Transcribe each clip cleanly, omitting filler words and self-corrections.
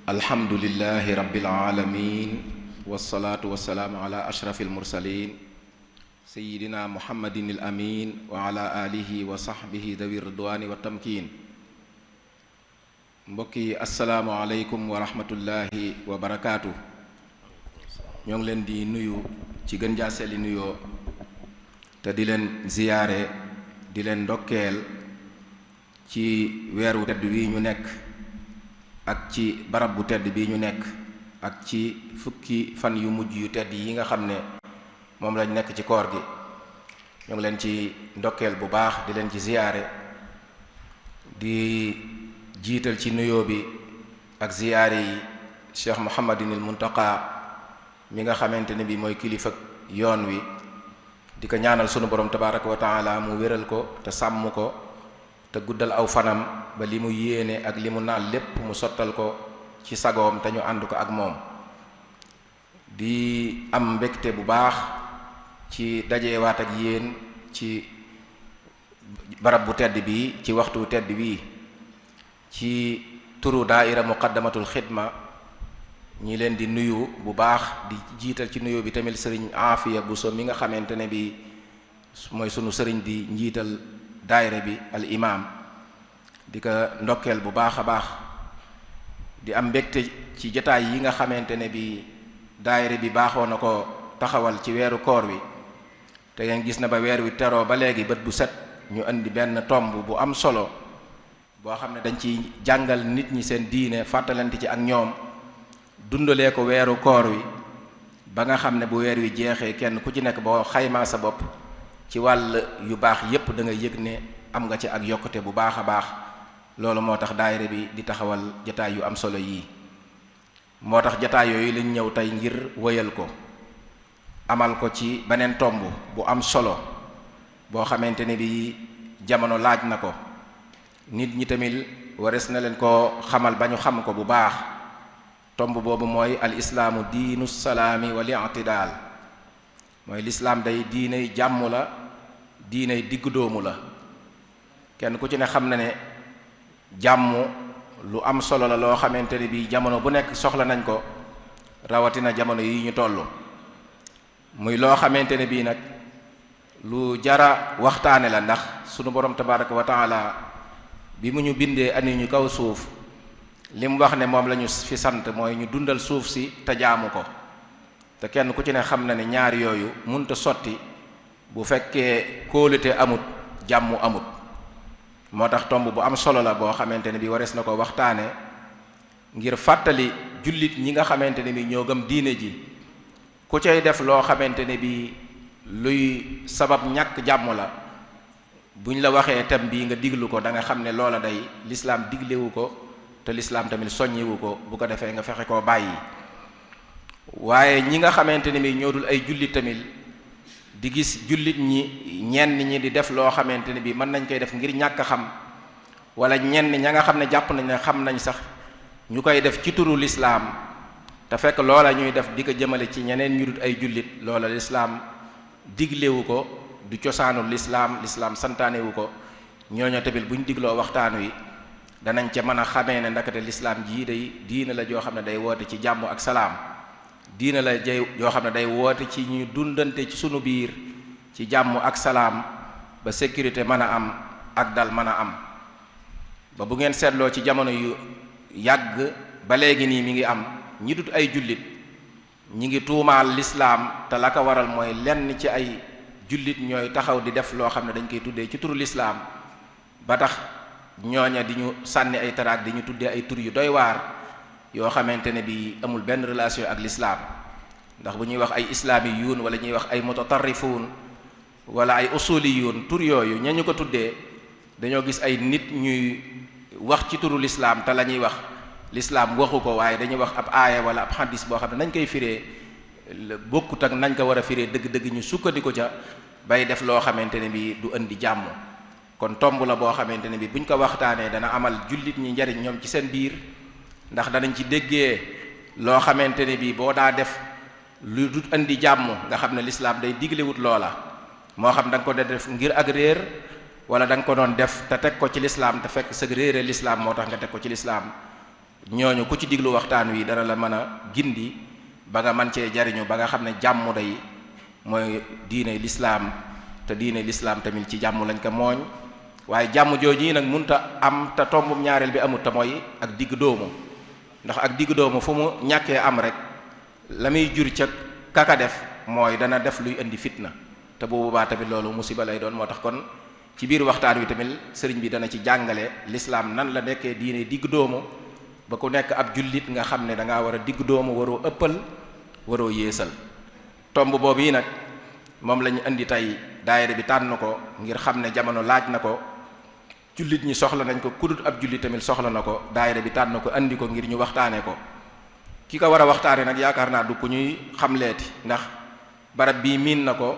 alhamdulillahi rabbil alamin wassalaatu wassalaamu ala ashrafil mursalin sayyidina muhammadin al amin wa ala alihi wa sahbihi dawi ridwani wa tamkin. mbokk yi assalaamu aleykum wa rahmatullahi wa barakaatu. ñoo ngi leen di nuyu ci gën jaa selli nuyoo te di leen ziyaare di leen ndokkeel ci weeru tedd wi ñu nekk ak ci barab bu tedd bii ñu nekk ak ci fukki fan yu mujj yu tedd yi nga xam ne moom lañ nekk ci koor gi. ñoo ngi leen ci ndokkeel bu baax di leen ci ziyaare di jiital ci nuyoo bi ak ziyaare yi Cheikh Muhammadinil Muntaqa mi nga xamante ne bi mooy kilifa yoon wi, di ko ñaanal sunu borom tabaraka wa taala mu wéral ko te sàmm ko te guddal aw fanam ba li mu yéene ak li mu naan lépp mu sottal ko ci sagoom te ñu ànd ko ak moom. di am mbégte bu baax ci dajewaat ak yéen ci barab bu tedd bi ci waxtu tedd bii ci turu daaira muqaddamatul xidma. ñi leen di nuyu bu baax di jiital ci nuyu bi tamit sëriñ Aafiya Buso mi nga xamante ne bi mooy sunu sëriñ di njiital daayira bi al imam, di ko ndokkeel bu baax a baax. di am mbégte ci jataay yi nga xamante ne bi daayira bi baaxoo na ko taxawal ci weeru koor wi, te ngeen gis na ba weer wi teroo ba léegi bët bu set ñu indi benn tomb bu am solo boo xam ne dañ ci jàngal nit ñi seen diine, fàttalante ci ak ñoom, dundalee ko weeru koor wi ba nga xam ne bu weer wi jeexee kenn ku ci nekk boo xaymaa sa bopp ci wàll yu baax yépp da nga yëg ne am nga ci ak yokkute bu baax a baax. loolu moo tax daayira bi di taxawal jataay yu am solo yii. moo tax jataay yooyu lañ ñëw tey ngir wëyal ko, amal ko ci beneen tomb bu am solo boo xamante ne bi jamono laaj na ko. nit ñi tamit wares na leen ko xamal ba ñu xam ko bu baax. tomb boobu mooy al islaamu diinu salaami wal i'tidaal. mooy lislaam day diiney jàmm la, diiney diggu doomu la. kenn ku ci ne xam na ne jàmm lu am solo la loo xamante ne bi jamono bu nekk soxla nañ ko, rawatina jamono yi ñu toll. muy loo xamante ne bii nag lu jara waxtaane la, ndax sunu borom tabaraka wa taala bi mu ñu bindee andi ñu kaw suuf li mu wax ne moom la ñu fi sant mooy ñu dundal suuf si te jaamu ko. te kenn ku ci ne xam na ne ñaar yooyu munta sotti bu fekkee kóolute amut, jàmm amut. moo tax tomb bu am solo la boo xamante ne bi warees na ko waxtaane ngir fàttali jullit ñi nga xamante ne bi ñoo gëm diine ji, ku cay def loo xamante ne bi luy sabab ñàkk jàmm la, buñ la waxee tem bii nga diglu ko da nga xam ne loola day lislaam diglewu ko te lislaam tamit soññiwu ko. bu ko defee nga fexe koo bàyyi. waaye ñi nga xamante ne bi ñoo dul ay jullit tamit di gis jullit ñi ñenn ñi di def loo xamante ne bi mën nañ koy def ngir ñàkk xam, wala ñenn ña nga xam ne jàpp nañ ne xam nañ sax ñu koy def ci turu lislaam te fekk loola ñuy def di ko jëmale ci ñeneen ñu dul ay jullit, loola lislaam diglewu ko, du cosaanul lislaam, lislaam santaanewu ko. ñooñu tamit buñ digloo waxtaan wi danañ ca mën a xamee ne ndakate lislaam jii day diina la joo xam ne day woote ci jàmm ak salaam. diina la yoo xam ne day woote ci ñu dundante ci sunu biir ci jàmm ak salaam, ba sécurité mën a am ak dal mën a am. ba bu ngeen seetloo ci jamono yu yàgg ba léegi nii mi ngi am ñi dut ay jullit ñi ngi tuumaal lislaam, te la ko waral mooy lenn ci ay jullit ñooy taxaw di def loo xam ne dañ koy tuddee ci turu lislaam, ba tax ñooña di ñu sànni ay taraak di ñu tuddee ay tur yu doy waar yoo xamante ne bi amul benn relation ak lislaam. ndax bu ñuy wax ay islaamiyuun wala ñuy wax ay mutatarrifuun wala ay usuliyuun, tur yooyu ña ñu ko tuddee dañoo gis ay nit ñuy wax ci turu lislaam te la ñuy wax lislaam waxu ko, waaye dañuy wax ab aaya wala ab hadis boo xam ne nañ koy firee bokkut ak nañ ko war a firee dëgg-dëgg, ñu sukkandiku ca bay def loo xamante ne bi du indi jàmm. kon tomb la boo xamante ne bi buñ ko waxtaanee dana amal jullit ñi njariñ ñoom ci seen biir, ndax danañ ci déggee loo xamante ne bi boo daa def lu du indi jàmm nga xam ne lislaam day diglewut loola. moo xam da nga ko def ngir ak réer wala da nga ko doon def te teg ko ci lislaam te fekk sëg réere lislaam moo tax nga teg ko ci lislaam, ñooñu ku ci diglu waxtaan wi dana la mën a gindi ba nga man cee jariñu ba nga xam ne jàmm day mooy diine lislaam te diine lislaam tamit ci jàmm lañ ko mooñ waaye jàmm jooju nag munta am te tombum ñaareel bi amut te mooy ak digg doomu ndax ak digg doomu fu mu ñàkkee am rek la muy jur ca kaka def mooy dana def luy indi fitna te bu boobaa tamit loolu musiba lay doon moo tax kon ci biir waxtaan wi tamit sëriñ bi dana ci jàngale lislaam nan la nekkee diine digg doomu ba ku nekk ab jullit nga xam ne da ngaa war a digg doomu waroo ëppal waroo yéesal tomb boobu yi nag moom la ñu indi tey daayira bi tànn ko ngir xam ne jamono laaj na ko jullit ñi soxla nañ ko kudut ab jullit tamit soxla na ko daayira bi tànn ko indi ko ngir ñu waxtaane ko ki ko war a waxtaane nag yaakaar naa du ku ñuy xamleeti ndax barab bii miin na ko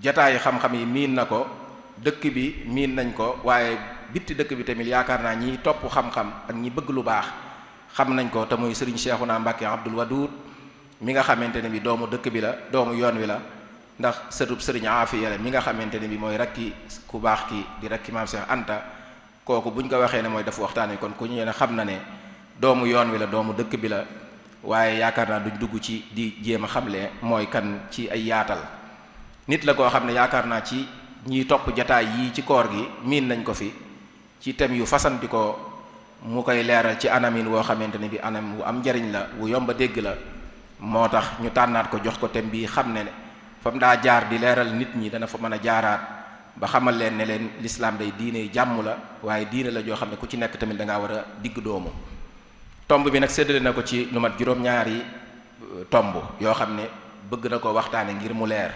jataayi xam-xam yi miin na ko dëkk bi miin nañ ko waaye bitti dëkk bi tamit yaakaar naa ñiy topp xam-xam ak ñi bëgg lu baax xam nañ ko te muy sëriñ Cheikhouna Mbacké Abdoul Wadoud mi nga xamante ne bi doomu dëkk bi la doomu yoon wi la ndax sëtub sëriñ Afiya la mi nga xamante ne bi mooy rakki ku baax ki di rakki maam Cheikh Anta kooku buñ ko waxee ne mooy def waxtaan wi kon ku ñu ne xam na ne doomu yoon wi la doomu dëkk bi la waaye yaakaar naa duñ dugg ci di jéem a xamle mooy kan ci ay yaatal nit la koo xam ne yaakaar naa ci ñiy topp jataay yii ci koor gi miin nañ ko fi ci thème yu fasanti ko mu koy leeral ci anamin woo xamante ne bi anam wu am njariñ la wu yomba dégg la moo tax ñu tànnaat ko jox ko thème bi xam ne fa mu daa jaar di leeral nit ñi dana fa mën a jaaraat ba xamal leen ne leen lislaam day diine jàmm la waaye diine la joo xam ne ku ci nekk tamit da ngaa war a digg doomu tomb bi nag séddale na ko ci lu mat juróom-ñaari tomb yoo xam ne bëgg na ko waxtaane ngir mu leer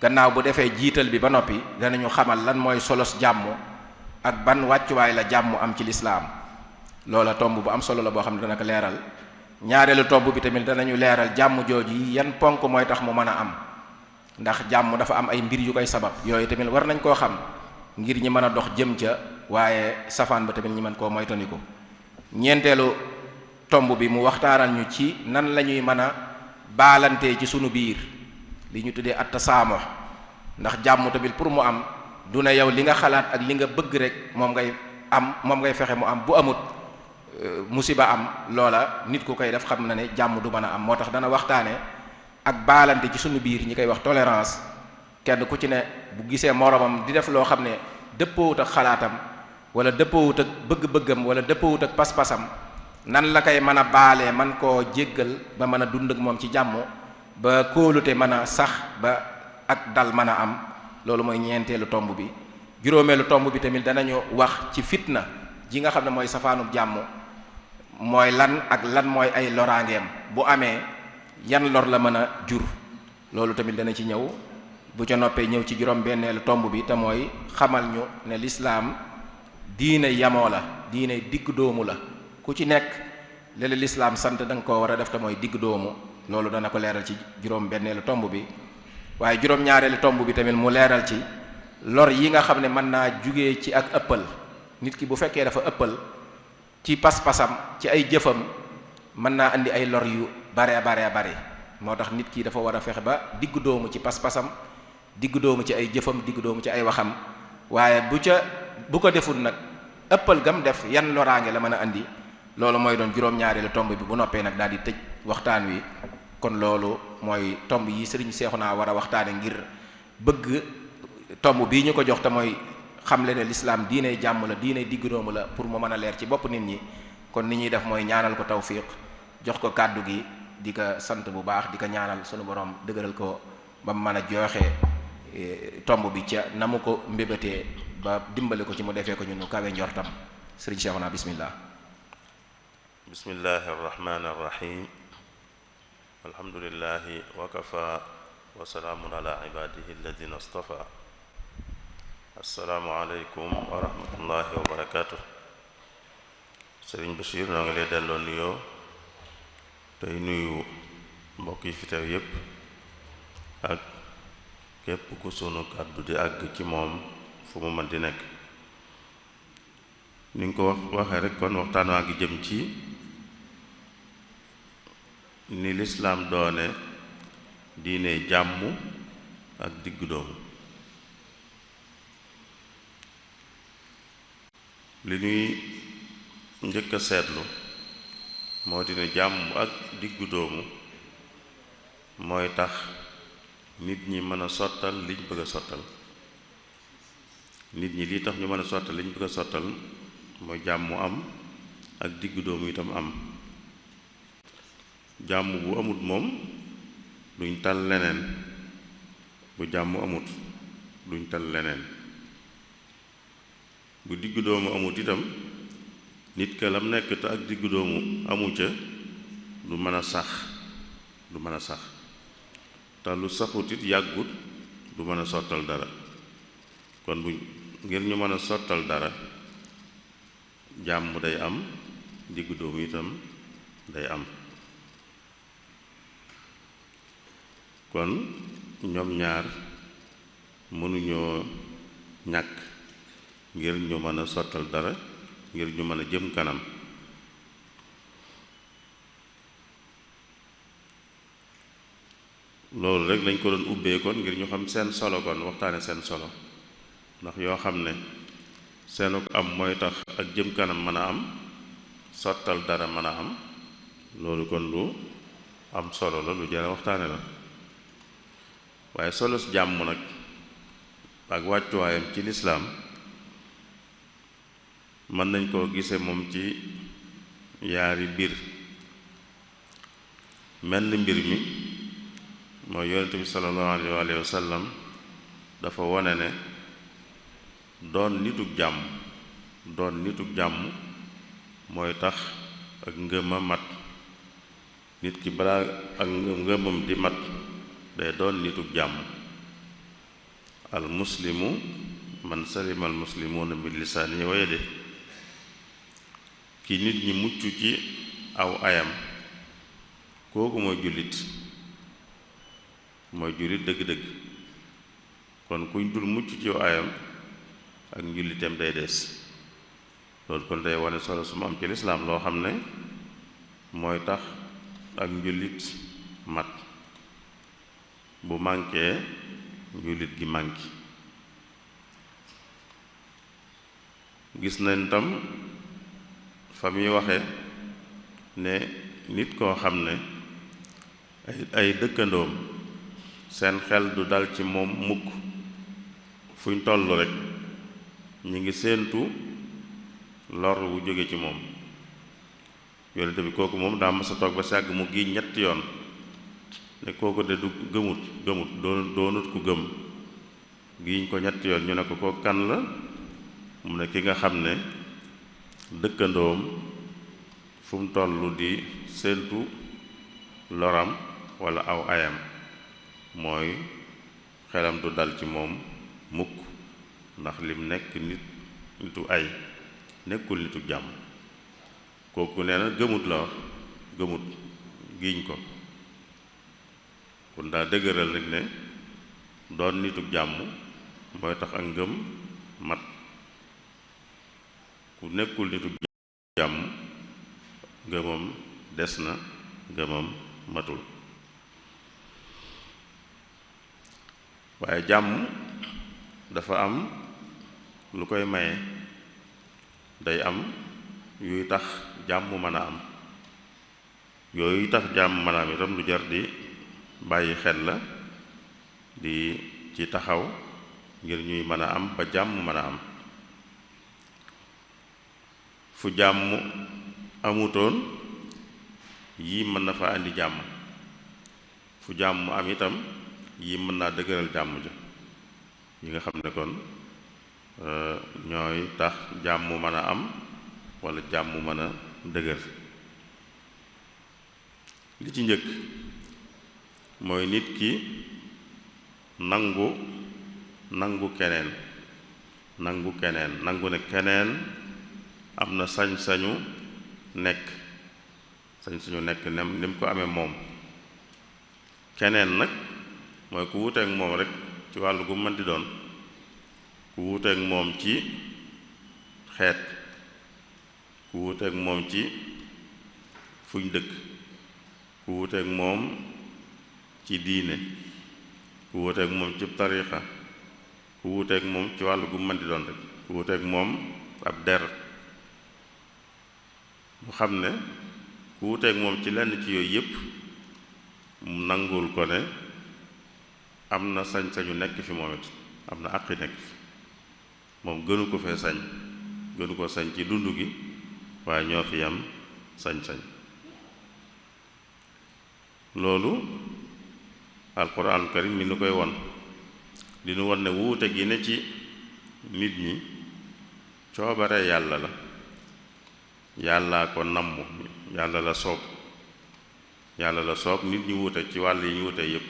gannaaw bu defee jiital bi ba noppi danañu xamal lan mooy solos jàmm ak ban wàccuwaay la jàmm am ci lislaam loola tomb bu am solo la boo xam ne dana ko leeral ñaareelu tomb bi tamit danañu leeral jàmm jooju yi yan ponk mooy tax mu mën a am ndax jàmm dafa am ay mbir yu koy sabab yooyu tamit war nañ koo xam ngir ñi mën a dox jëm ca waaye safaan ba tamit ñi mën koo moytandiku ñeenteelu tomb bi mu waxtaanal ñu ci nan la ñuy mën a baalantee ci sunu biir li ñu tuddee at-tasaamuh ndax jàmm tamit pour mu am du ne yow li nga xalaat ak li nga bëgg rek moom ngay fexe mu am bu amut musiba am loola nit ku koy def xam na ne jàmm du mën a am moo tax dana waxtaane ak baalante ci sunu biir ñi koy wax tolérance kenn ku ci ne bu gisee moromam di def loo xam ne dëppoowut ak xalaatam wala dëppoowut ak bëgg-bëggam wala dëppoowut ak pas-pasam nan la koy mën a baalee man koo jéggal ba mën a dund ak moom ci jàmm ba kóolute mën a sax ba ak dal mën a am loolu mooy ñeenteelu tomb bi juróomeelu tomb bi tamit danañu wax ci fitna ji nga xam ne mooy safaanub jàmm mooy lan ak lan mooy ay loraangeem bu amee yan lor la mën a jur loolu tamit dana ci ñëw bu ca noppee ñëw ci juróom benneelu tomb bi te mooy xamal ñu ne lislaam diine yamoo la diine digg doomu la ku ci nekk lele lislaam sant da nga koo war a def te mooy digg doomu loolu dana ko leeral ci juróom benneelu tomb bi waaye juróom ñaareelu tomb bi tamit mu leeral ci lor yi nga xam ne mën naa jugee ci ak ëppal nit ki bu fekkee dafa ëppal ci pas-pasam ci ay jëfam mën naa indi ay lor yu bare moo tax nit ki dafa war a fexe ba diggu doomu ci pas-pasam diggu doomu ci ay jëfam diggu doomu ci ay waxam waaye bu ko deful nag ëppal gam def yan loraange la mën a indi loolu mooy doon juróom-ñaareelu tomb bi bu noppee nag daal di tëj waxtaan wi kon loolu mooy tomb yi sëriñ Seexuna war a waxtaane ngir bëgg tomb bii ñu ko jox te mooy xamle ne lislaam diine jàmm la diine diggu doomu la pour mu mën a leer ci bopp nit ñi kon ni ñuy def mooy ñaanal ko tawfiq jox ko kàddu gi di ko sant bu baax di ko ñaanal sunu borom dëgëral ko ba mu mën a joxe tomb bi ca na mu ko mbébétee ba dimbale ko ci mu defee ko ñu nu kawe njortam sëriñ Seexuna bismillah bismillahi arrahmani arrahim alhamdulillahi wa kafa wa salaamun ala ibadihi alladina astafa assalaamu aleykum wa rahmatullahi wa barakatuh sëriñ Bachir noo ngi lay delloo nuyoo tey nuyu mbokk yi fi teew yépp ak képp ku sunu kàddu di àgg ci moom fu mu mën di nekk ni nga ko waxee rek kon waxtaan waa ngi jëm ci ni lislaam doone diine jàmm ak diggu doomu li ñuy njëkk a seetlu moo di ne jàmm ak diggu doomu mooy tax nit ñi mën a sottal liñ bëgg a sottal. nit ñi lii tax ñu mën a sottal liñ bëgg a sottal mooy jàmm am ak diggu doomu itam am. jàmm bu amut moom duñ tal leneen, bu jàmm amut duñ tal leneen. bu diggu doomu amut itam nit ka lam nekk te ak diggu doomu amu ca du mën a sax, du mën a sax te lu saxut it yàggut du mën a sottal dara. kon bu ngir ñu mën a sottal dara jàmm day am, diggu doomu itam day am. kon ñoom ñaar mënuñoo ñàkk ngir ñu mën a sottal dara, ngir ñu mën a jëm kanam. loolu rek lañ ko doon ubbee kon ngir ñu xam seen solo, kon waxtaane seen solo, ndax yoo xam ne seenu am mooy tax ak jëm kanam mën a am, sottal dara mën a am, loolu kon lu am solo la, lu jar a waxtaane la. waaye solo si jàmm nag ak wàccuwaayam ci lislaam mën nañ koo gise moom ci yaari mbir. menn mbir mi mooy yonent bi sallallahu alayhi wa sallam dafa wone ne doon nitug jàmm mooy tax ak ngëma mat. nit ki balaa ak ngëmam di mat day doon nitug jàmm. al muslimu man salima al muslimuuna min lisaanihi wa yadihi. ki nit ñi mucc ci aw ayam kooku mooy jullit dëgg-dëgg. kon kuñ dul mucc ci aw ayam ak njullitam day des. loolu kon day wane solo su mu am ci lislaam, loo xam ne mooy tax ak njullit mat. bu mànkee njullit gi mànki. gis nañ tam fa muy waxe ne nit koo xam ne ay dëkkandoom seen xel du dal ci moom mukk, fuñ toll rek ñi ngi séentu lor wu jóge ci moom. yonent bi kooku moom daa mas a toog ba sàgg mu giiñ ñetti yoon ne kooku de du gëmut doonut ku gëm. giiñ ko ñetti yoon ñu ne ko kooku kan la, mu ne ki nga xam ne dëkkandoom fu mu toll di séentu loram walla aw ayam, mooy xelam du dal ci moom mukk, ndax lim nekk nitu ay, nekkul nitu jàmm. kooku nee na gëmut la wax, gëmut giiñ ko. kon daa dëgëral rek ne doon nitu jàmm mooy tax ak ngëm mat. ku nekkul nitu jàmm ngëmam des na, ngëmam matul. waaye jàmm dafa am lu koy maye. day am yuy tax jàmm mën a am. yooyu tax jàmm mën a am itam lu jar di bàyyi xel la, di ci taxaw ngir ñuy mën a am ba jàmm mën a am. fu jàmm amutoon yii mën na fa indi jàmm, fu jàmm am itam yii mën naa dëgëral jàmm ja, yi nga xam ne kon ñooy tax jàmm mën a am walla jàmm mën a dëgër. li ci njëkk mooy nit ki nangu keneen nangu ne keneen am na sañ-sañu nekk ni mu ko amee moom. keneen nag mooy ku wuuteek moom rek ci wàllu gu mën di doon, ku wuuteek moom ci xeet, ku wuuteek moom ci fuñ dëkk, ku wuuteek moom ci diine, ku wuuteek moom ci tariixa, ku wuuteek moom ci wàllu gu mën di doon rek, ku wuuteek moom ab der. mu xam ne ku wuteeg moom ci lenn ci yooyu yépp mu nangul ko ne am na sañ-sañu nekk fi moom it am na àqi nekk fi moom gënu ko fee sañ gënu ko sañ ci dund gi waaye ñoo fi yam sañ-sañ loolu alquran karim mi nu koy won di nu won ne wuute gi ne ci nit ñi coobare yàlla la yàllaa ko namm yàlla la soob nit ñi wuute ci wàll yi ñu wuute yépp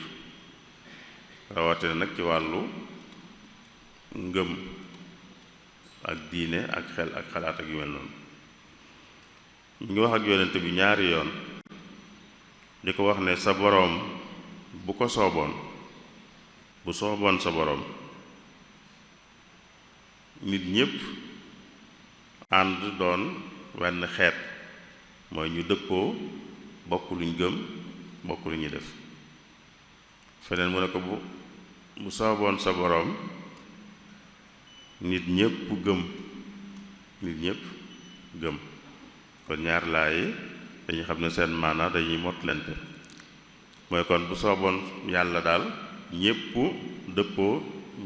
rawatina nag ci wàllu ngëm ak diine ak xel ak xalaat ak yu mel noonu ñu ngi wax ak yonent bi ñaari yoon di ko wax ne sa boroom bu ko sooboon bu sooboon sa boroom nit ñépp ànd doon wenn xeet mooy ñu dëppoo bokk luñ gëm bokk lu ñuy def feneen mu ne ko bu sooboon sa boroom nit ñépp gëm kon ñaar laay dañuy xam ne seen maana dañuy motlante mooy kon bu sooboon yàlla daal ñépp dëppoo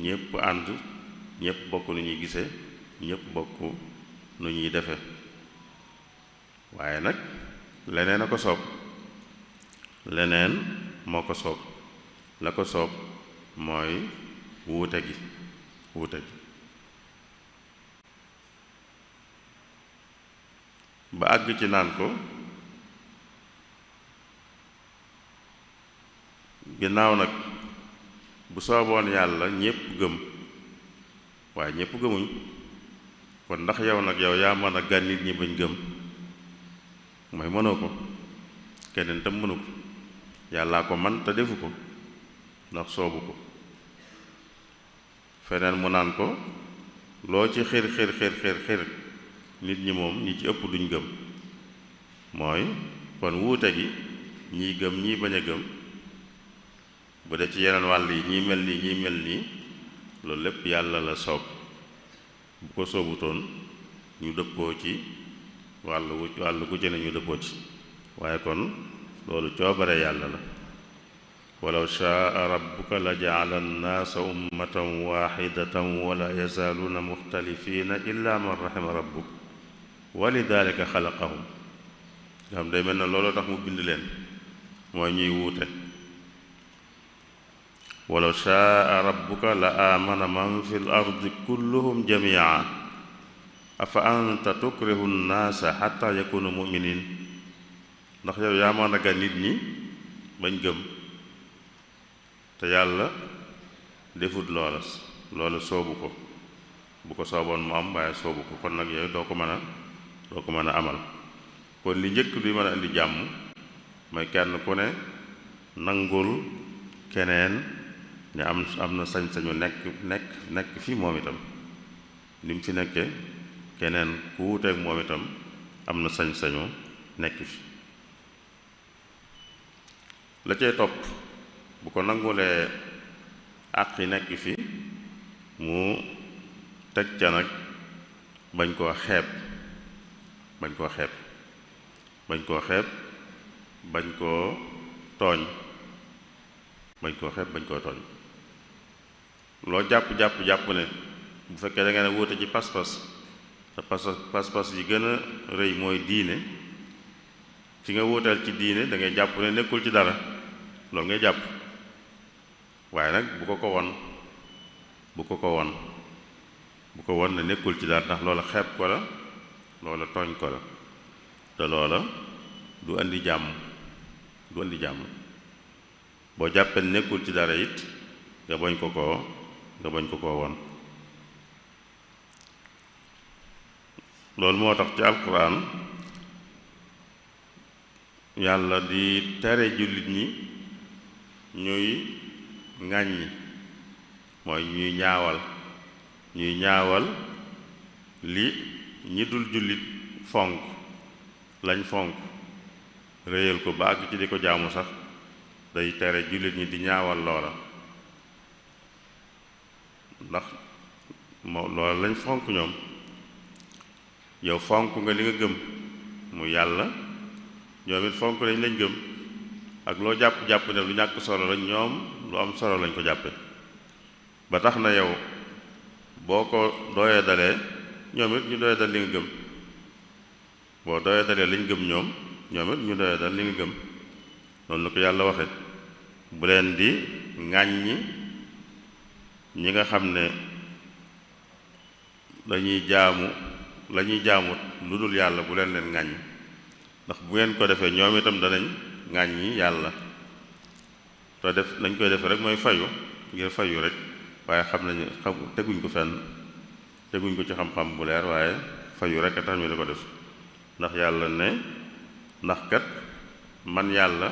ñépp ànd ñépp bokk nu ñuy gise ñépp bokk nu ñuy defe waaye nag leneen a ko soob leneen moo ko soob la ko soob mooy wuute gi ba àgg ci naan ko ginnaaw nag bu sooboon yàlla ñépp gëm waaye ñépp gëmuñ kon ndax yow nag yow yaa mën a gan nit ñi bañ gëm mooy mënoo ko keneen tam mënu ko yàllaa ko man te defu ko ndax soobu ko feneen mu naan ko loo ci xir nit ñi moom ñi ci ëpp duñ gëm mooy kon wuute gi ñii gëm ñii bañ a gëm bu dee ci yeneen wàll yi ñii mel nii ñii mel nii loolu lépp yàlla la soob bu ko soobutoon ñu dëppoo ci wàllu gu ci ne ñu dëppoo ci waaye kon loolu coobare yàlla la walaw shaa rabbuka la ja'ala an-naasa ummatan waahidatan wala yazaaluuna muxtalifiina illa man rahima rabbuk wa lidaalika xalaqahum nga xam day mel na looloo tax mu bind leen mooy ñuy wuute walaw shaa rabbuka la aamana man fi l ardi kulluhum jamii'a afa anta tukrihu nnaasa xatta yakunu muminin ndax yow yaa mën a gan nit ñi bañ gëm te yàlla defut loola soobu ko bu ko sooboon mu am waaye soobu ko kon nag yooyu doo ko mën a amal kon li njëkk luy mën a indi jàmm mooy kenn ku ne nangul keneen ne am na sañ-sañu nekk fi moom itam ni mu fi nekke keneen ku wuuteeg moom itam am na sañ-sañu nekk fi la cay topp bu ko nangulee àq yi nekk fi mu teg ca nag bañ koo xeeb bañ koo tooñ loo jàpp ne bu fekkee da nga ne wuute ci pas-pas te pas-pas yi gën a rëy mooy diine ci nga wuuteel ci diine da ngay jàpp ne nekkul ci dara loolu ngay jàpp waaye nag bu ko won ne nekkul ci dara ndax loola xeeb ko la loola tooñ ko la te loola du andi jàmm boo jàppee nekkul ci dara it nga bañ ko koo won loolu moo tax ci alquran yàlla di tere jullit ñi ñuy ŋàññi mooy ñuy ñaawal li ñi dul jullit fonk lañ fonk réyal ko ba àgg ci di ko jaamu sax day tere jullit ñi di ñaawal loola ndax loola lañ fonk ñoom yow fonk nga li nga gëm mu yàlla ñoom it fonk nañ lañ gëm ak loo jàpp-jàpp ne lu ñàkk solo lañ ñoom lu am solo lañ ko jàppe ba tax na yow boo ko dooyee dalee ñoom it ñu dooyee dal li nga gëm boo dooyee dalee liñ gëm ñoom it ñu dooyee dal li nga gëm noonu la ko yàlla waxe bu leen di ŋàññi ñi nga xam ne dañuy jaamu la ñuy jaamut lu dul yàlla bu leen leen ŋàññ ndax bu ngeen ko defee ñoom itam danañ ŋàññi yàlla te def nañ koy defe rek mooy fayu ngir fayu rek waaye xam nañu teguñ ko fenn teguñ ko ci xam-xam bu leer waaye fayu rek a tax ñu di ko def ndax yàlla ne ndax kat man yàlla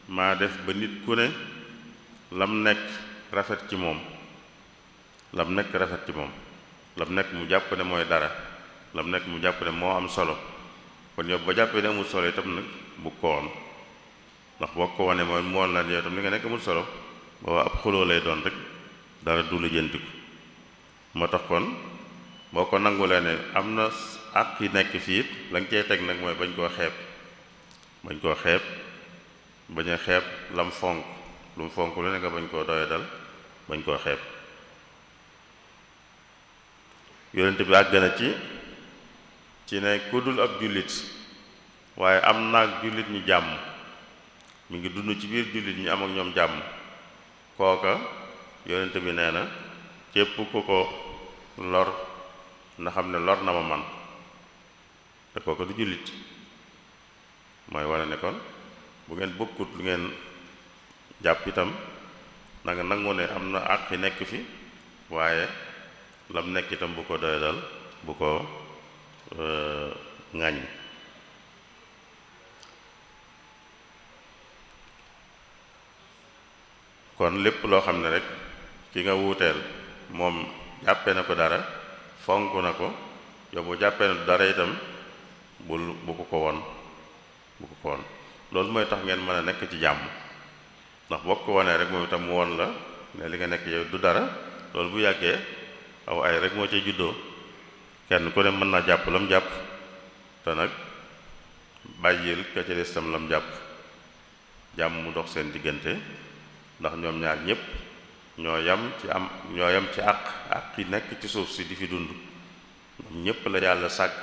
maa def ba nit ku ne lam nekk rafet ci moom lam nekk rafet ci moom lam nekk mu jàpp ne mooy dara lam nekk mu jàpp ne moo am solo kon yow ba jàppee ne amul solo itam nag bu ko woon ndax boo ko wane mooy moon la yow itam li nga nekk amul solo booba ab xuloo lay doon rek dara du la jëntiku moo tax kon boo ko nangulee ne am na àq yi nekk fii it la nga cey teg nag mooy bañ koo xeeb bañ a xeeb lam fonk lu mu fonk lu ne nga bañ koo doye dal bañ koo xeeb yonent bi àgg na ci ne ku dul ab jullit waaye am naag jullit ñi jàmm mi ngi dund ci biir jullit ñi am ak ñoom jàmm kooka yonent bi nee na képp ku ko lor na xam ne lor na ma man te kooka du jullit mooy wane ne kon bu ngeen bokkut lu ngeen jàpp itam na nga nangu ne am na àq yi nekk fi waaye lam nekk itam bu ko doy dal bu ko ŋàññ kon lépp loo xam ne rek ki nga wuuteel moom jàppe na ko dara fonk na ko yow bu jàppee na dara itam bu ko ko won loolu mooy tax ngeen mën a nekk ci jàmm ndax boo ko wonee rek moom itam mu won la ne li nga nekk yow du dara loolu bu yàggee aw ay rek moo ca juddoo kenn ku ne mën naa jàpp lam jàpp te nag bàyyil ka ca des tam lam jàpp jàmm mu dox seen diggante ndax ñoom ñaar ñépp ñoo yam ci àq yi nekk ci suuf si di fi dund ñoom ñépp la yàlla sàkk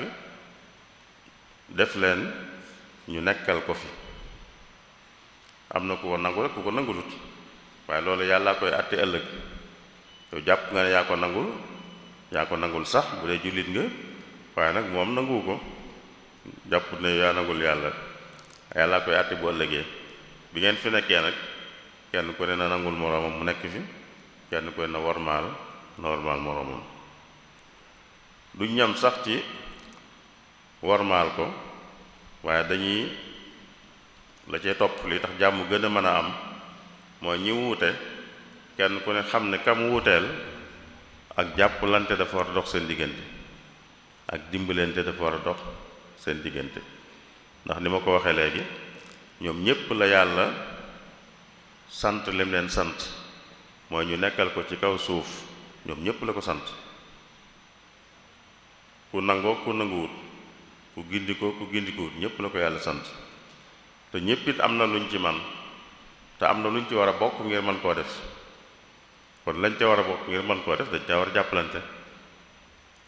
def leen ñu nekkal ko fi am na ku ko nangu rek ku ko nangulut waaye loolu yàllaa koy àtte ëllëg yow jàpp nga ne yaa ko nangul sax bu dee jullit nga waaye nag moom nanguwu ko jàpput ne yaa nangul yàllaa koy àtte bu ëllëgee bi ngeen fi nekkee nag kenn ku ne na nangul moroomam mu nekk fi kenn ku ne na wormaal moroomam du ñam sax ci wormaal ko waaye dañuy la cay topp li tax jàmm gën a mën a am mooy ñi wuute kenn ku ne xam ne kam wuuteel ak jàppalante dafa war a dox seen diggante ak dimbalante dafa war a dox seen diggante ndax ni ma ko waxee léegi ñoom ñépp la yàlla sant lim leen sant mooy ñu nekkal ko ci kaw suuf ñoom ñépp la ko sant ku nangoo ku nanguwut ku gindikoo ku gindikuwut ñépp la ko yàlla sant te ñépp it am na luñ ci man te am na luñ ci war a bokk ngir mën koo def kon lañ ca war a bokk ngir mën koo def dañ ca war a jàppalante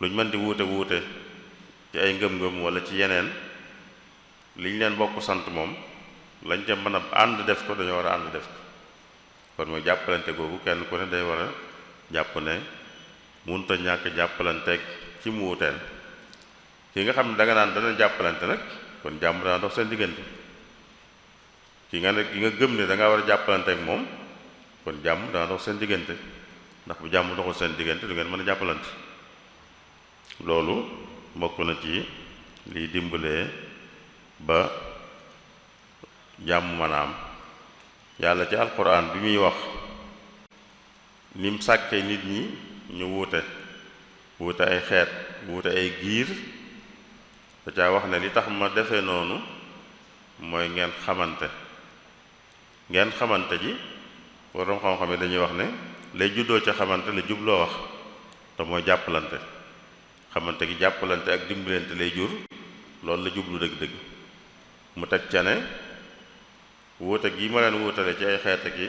luñ mën di wuute ci ay ngëm-ngëm wala ci yeneen liñ leen bokk sant moom lañ ca mën a ànd def ko dañoo war a ànd def ko kon mooy jàppalante googu kenn ku ne day war a jàpp ne munta ñàkk jàppalanteeg ci mu wuteel ki nga xam ne danga naan dana jàppalante nag kon jàmm dana dox seen diggante ki nga gëm ne da nga war a jàppalanteeg moom kon jàmm dana dox seen diggante ndax bu jàmm doxul seen diggante du ngeen mën a jàppalante loolu bokk na ci liy dimbalee ba jàmm mën a am yàlla ci alquran bi muy wax nim sàkkee nit ñi ñu wuute ay xeet wuute ay giir da caa wax ne li tax ma defee noonu mooy ngeen xamante ji waroom xam-xam yi dañuy wax ne lay juddoo ca xamante la jubloo wax te mooy jàppalante xamante gi jàppalante ak dimbalante lay jur loolu la jublu dëgg-dëgg mu teg ca ne wuute gi ma leen wuutale ci ay xeete gi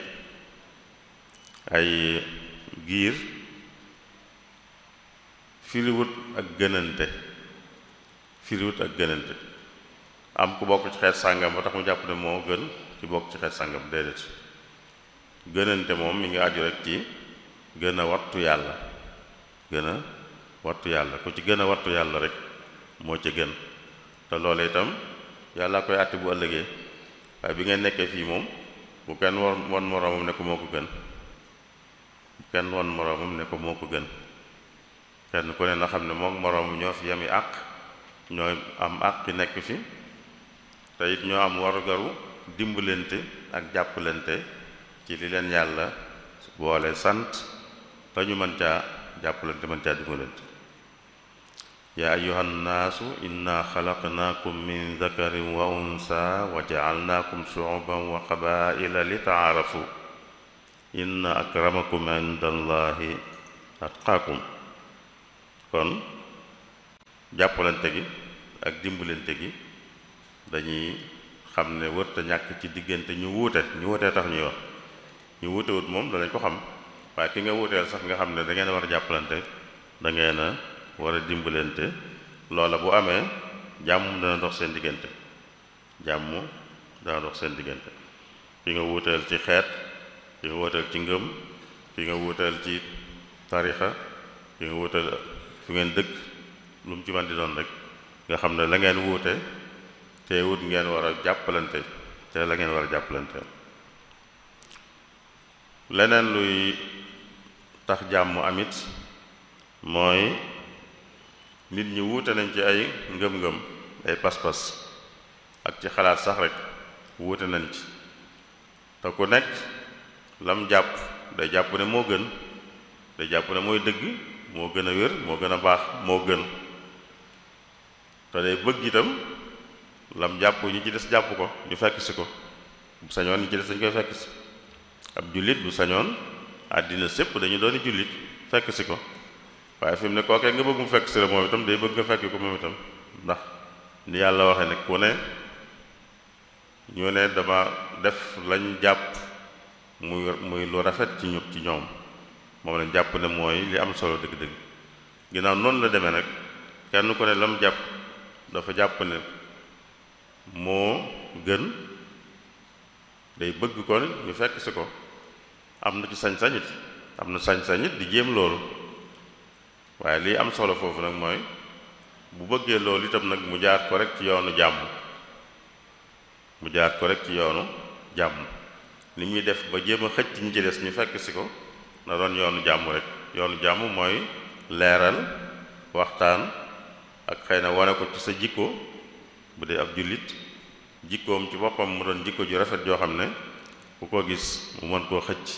ay giir firiwut ak gënante am ku bokk ci xeet sàngam ba tax mu jàpp ne moo gën ci bokk ci xeet sàngam déedéet gënante moom mi ngi aju rek ci gën a wattu yàlla ku ci gën a wattu yàlla rek moo ci gën te loolu itam yàlla koy àtte bu ëllëgee waaye bi ngeen nekkee fii moom bu kenn won moroomam ne ko moo ko gën kenn ku ne na xam ne moom moroomam ñoo fi yami àq ñoo am àq nekk fi te it ñoo am warugaru dimbalante ak jàppalante ci li leen yàlla boole sant te ñu mën caa jàppalante mën caa dimbalante yaa ayyuhan naasu inna xalaqnaakum min dakarin wa unsa wa ja'alnaakum shu'uban wa qabaa'ila li ta'aarafu inna akramakum inda allahi atqaakum kon jàppalante gi ak dimbalante gi dañuy xam ne wërta ñàkk ci diggante ñu wuutee tax ñuy wax ñu wuutewut moom danañ ko xam waaye ki nga wuuteel sax nga xam ne da ngeen a war a jàppalante da ngeen a war a dimbalante loola bu amee jàmm dana dox seen diggante ki nga wuuteel ci xeet ki nga wuuteel ci ngëm ki nga wuuteel ci tarixa ki nga wuuteel fu ngeen dëkk lu mu ci man di doon rek nga xam ne la ngeen wuute te wut ngeen war a jàppalante te la ngeen war a jàppalante leneen luy tax jàmm amit mooy nit ñi wuute nañ ci ay ngëm-ngëm ay pas-pas ak ci xalaat sax rek wuute nañ ci te ku nekk lam jàpp day jàpp ne moo gën day jàpp ne mooy dëgg moo gën a wér moo gën a baax moo gën te day bëgg itam lam jàpp ñi ci des jàpp ko ñu fekk si ko bu sañoon ñi ci des dañ koy fekk si ab jullit bu sañoon àddina sépp dañu dooni jullit fekk si ko waaye fi mu ne kookee nga bëgg mu fekk si la moom itam day bëgg nga fekk ko moom itam ndax ni yàlla waxe ne ku ne ñu ne dama def lañ jàpp muy lu rafet ci ñoom moom lañ jàpp ne mooy li am solo dëgg-dëgg ginnaaw noonu la demee nag kenn ku ne lam jàpp dafa jàpp ne moo gën day bëgg ko ñu fekk si ko am na ci sañ-sañit di jéem loolu waaye lii am solo foofu nag mooy bu bëggee loolu itam nag mu jaar ko rek ci yoonu jàmm li muy def ba jéem a xëcc ñi ci des ñu fekk si ko na doon yoonu jàmm rek yoonu jàmm mooy leeral waxtaan ak xëy na wane ko ci sa jikko bu dee ab jullit jikkoom ci boppam mu doon jikko ju rafet joo xam ne ku ko gis mu mën koo xëcc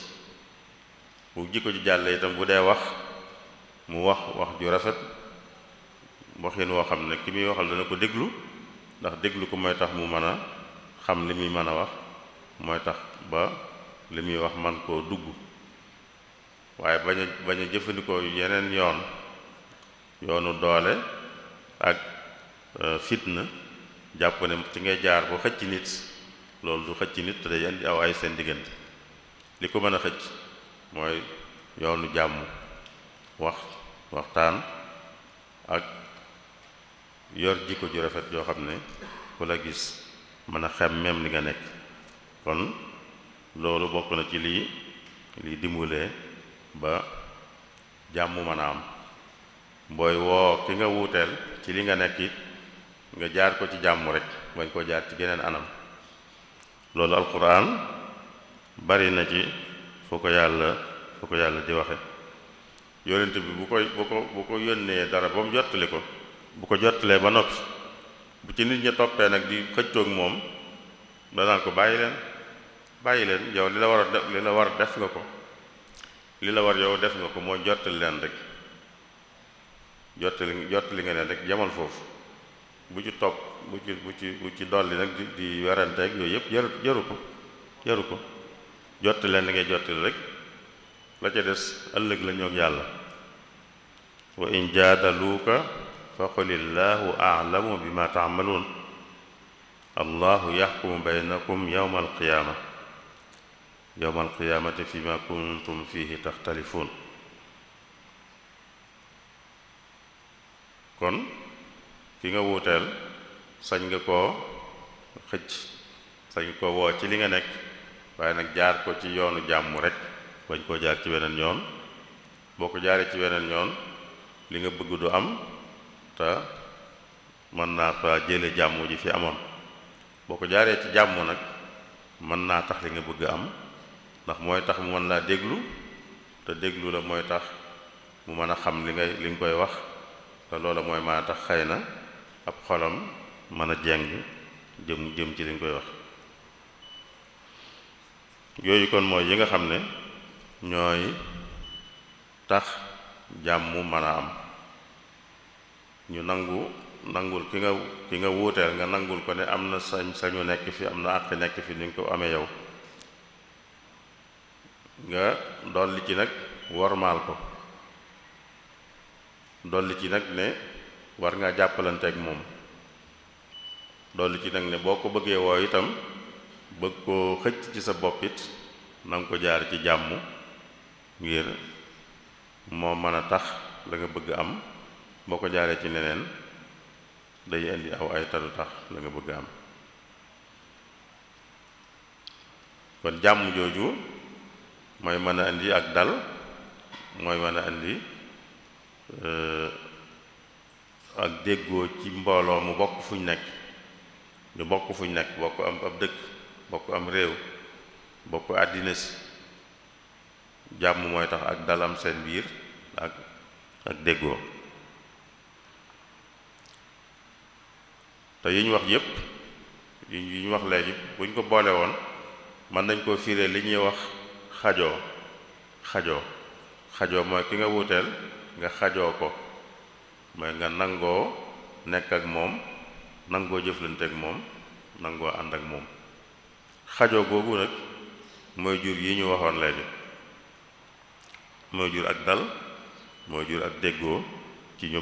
bu jikko ji jàlle itam bu dee wax mu wax ju rafet waxin woo xam ne ki muy waxal dana ko déglu ndax déglu ko mooy tax mu mën a xam li muy mën a wax mooy tax ba li muy wax man koo dugg waaye bañ a jëfandikoo yeneen yoonu doole ak fitna jàpp ne ci ngay jaar ba xëcc nit loolu du xëcc nit te day indi aw ay seen diggante li ko mën a xëcc mooy yoonu jàmm waxtaan ak yor jikko ju rafet yoo xam ne ku la gis mën a xem même li nga nekk kon loolu bokk na ci lii dimbalee ba jàmm mën a am booy woo ki nga wuuteel ci li nga nekk it nga jaar ko ci jàmm rek bañ koo jaar ci geneen anam loolu alquran bari na ci foo ko yàlla di waxe yonent bi bu ko yónnee dara ba mu jottali ko bu ko jottalee ba noppi bu ci nit ñi toppee nag di xëccoog moom danaan ko bàyyi leen yow li la war def nga ko li la war yow def nga ko mooy jottali leen rek jottali nga leen rek jamal foofu bu ci topp bu ci dolli nag di werante ak yooyu yëpp jaru ko jottali leen li ngay jottali rek la ca des ëllëg la ñoog yàlla wa in jaadaluuka fa qulillaahu a'lamu bima ta'maluun allahu yaxkumu baynakum yawma alqiyaamati fi ma kuntum fihi taxtalifuun. kon ki nga wuuteel sañ nga koo xëcc, sañ nga koo woo ci li nga nekk, waaye nag jaar ko ci yoonu jàmm rek, bañ koo jaar ci weneen yoon. boo ko jaaree ci weneen yoon li nga bëgg du am, te mën naa fa jële jàmm ji fi amoon. boo ko jaaree ci jàmm nag mën naa tax li nga bëgg am, ndax mooy tax mu mën laa déglu, te déglu la mooy tax mu mën a xam li nga koy wax, te loola mooy mën a tax xëy na ab xolam mën a jeng jëm ci li nga koy wax. yooyu kon mooy yi nga xam ne ñooy tax jàmm mën a am. ñu nangul ki nga wuuteel nga nangul ko ne am na sañu nekk fi, am na àq nekk fi ni nga ko amee yow, nga dolli ci nag wormaal ko, dolli ci nag ne war ngaa jàppalanteeg moom, dolli ci nag ne boo ko bëggee woo itam bëgg koo xëcc ci sa bopp it na nga ko jaar ci jàmm, ngir moo mën a tax la nga bëgg am. boo ko jaaree ci neneen day indi aw ay tadu tax la nga bëgg am. kon jàmm jooju mooy mën a indi ak dal, mooy mën a indi ak déggoo ci mbooloo mu bokk fuñ nekk, ñu bokk fuñ nekk, bokk am ab dëkk, bokk am réew, bokk àddina si. jàmm mooy tax ak dal am seen biir ak déggoo. te yi ñu wax yépp yi ñu wax léegi buñ ko boole woon mën nañ koo fiire li ñuy wax xajoo mooy ki nga wuuteel nga xajoo ko, mooy nga nangoo nekk ak moom, nangoo jëflante ak moom, nangoo ànd ak moom. xajoo googu nag mooy jur yi ñu waxoon léegi, mooy jur ak dal, mooy jur ak déggoo ci ñu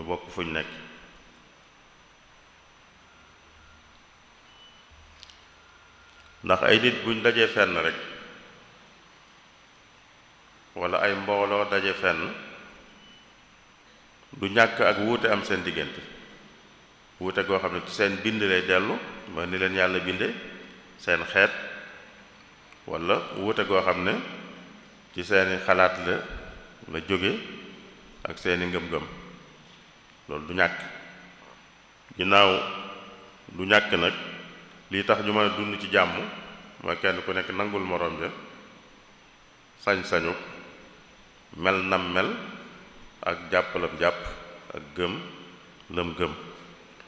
bokk fuñ nekk. ndax ay nit buñ dajee fenn rek, walla ay mbooloo daje fenn, du ñàkk ak wuute am seen diggante. wuute goo xam ne ci seen bind lay dellu, mooy ni leen yàlla binde, seen xeet, walla wuute goo xam ne ci seeni xalaat la jóge ak seeni ngëm-ngëm. loolu du ñàkk. ginnaaw du ñàkk nag, lii tax ñu mën a dund ci jàmm mooy kenn ku nekk nangul moroom ja sañ-sañu mel nam mel, ak jàppalam jàpp, ak gëm lam gëm.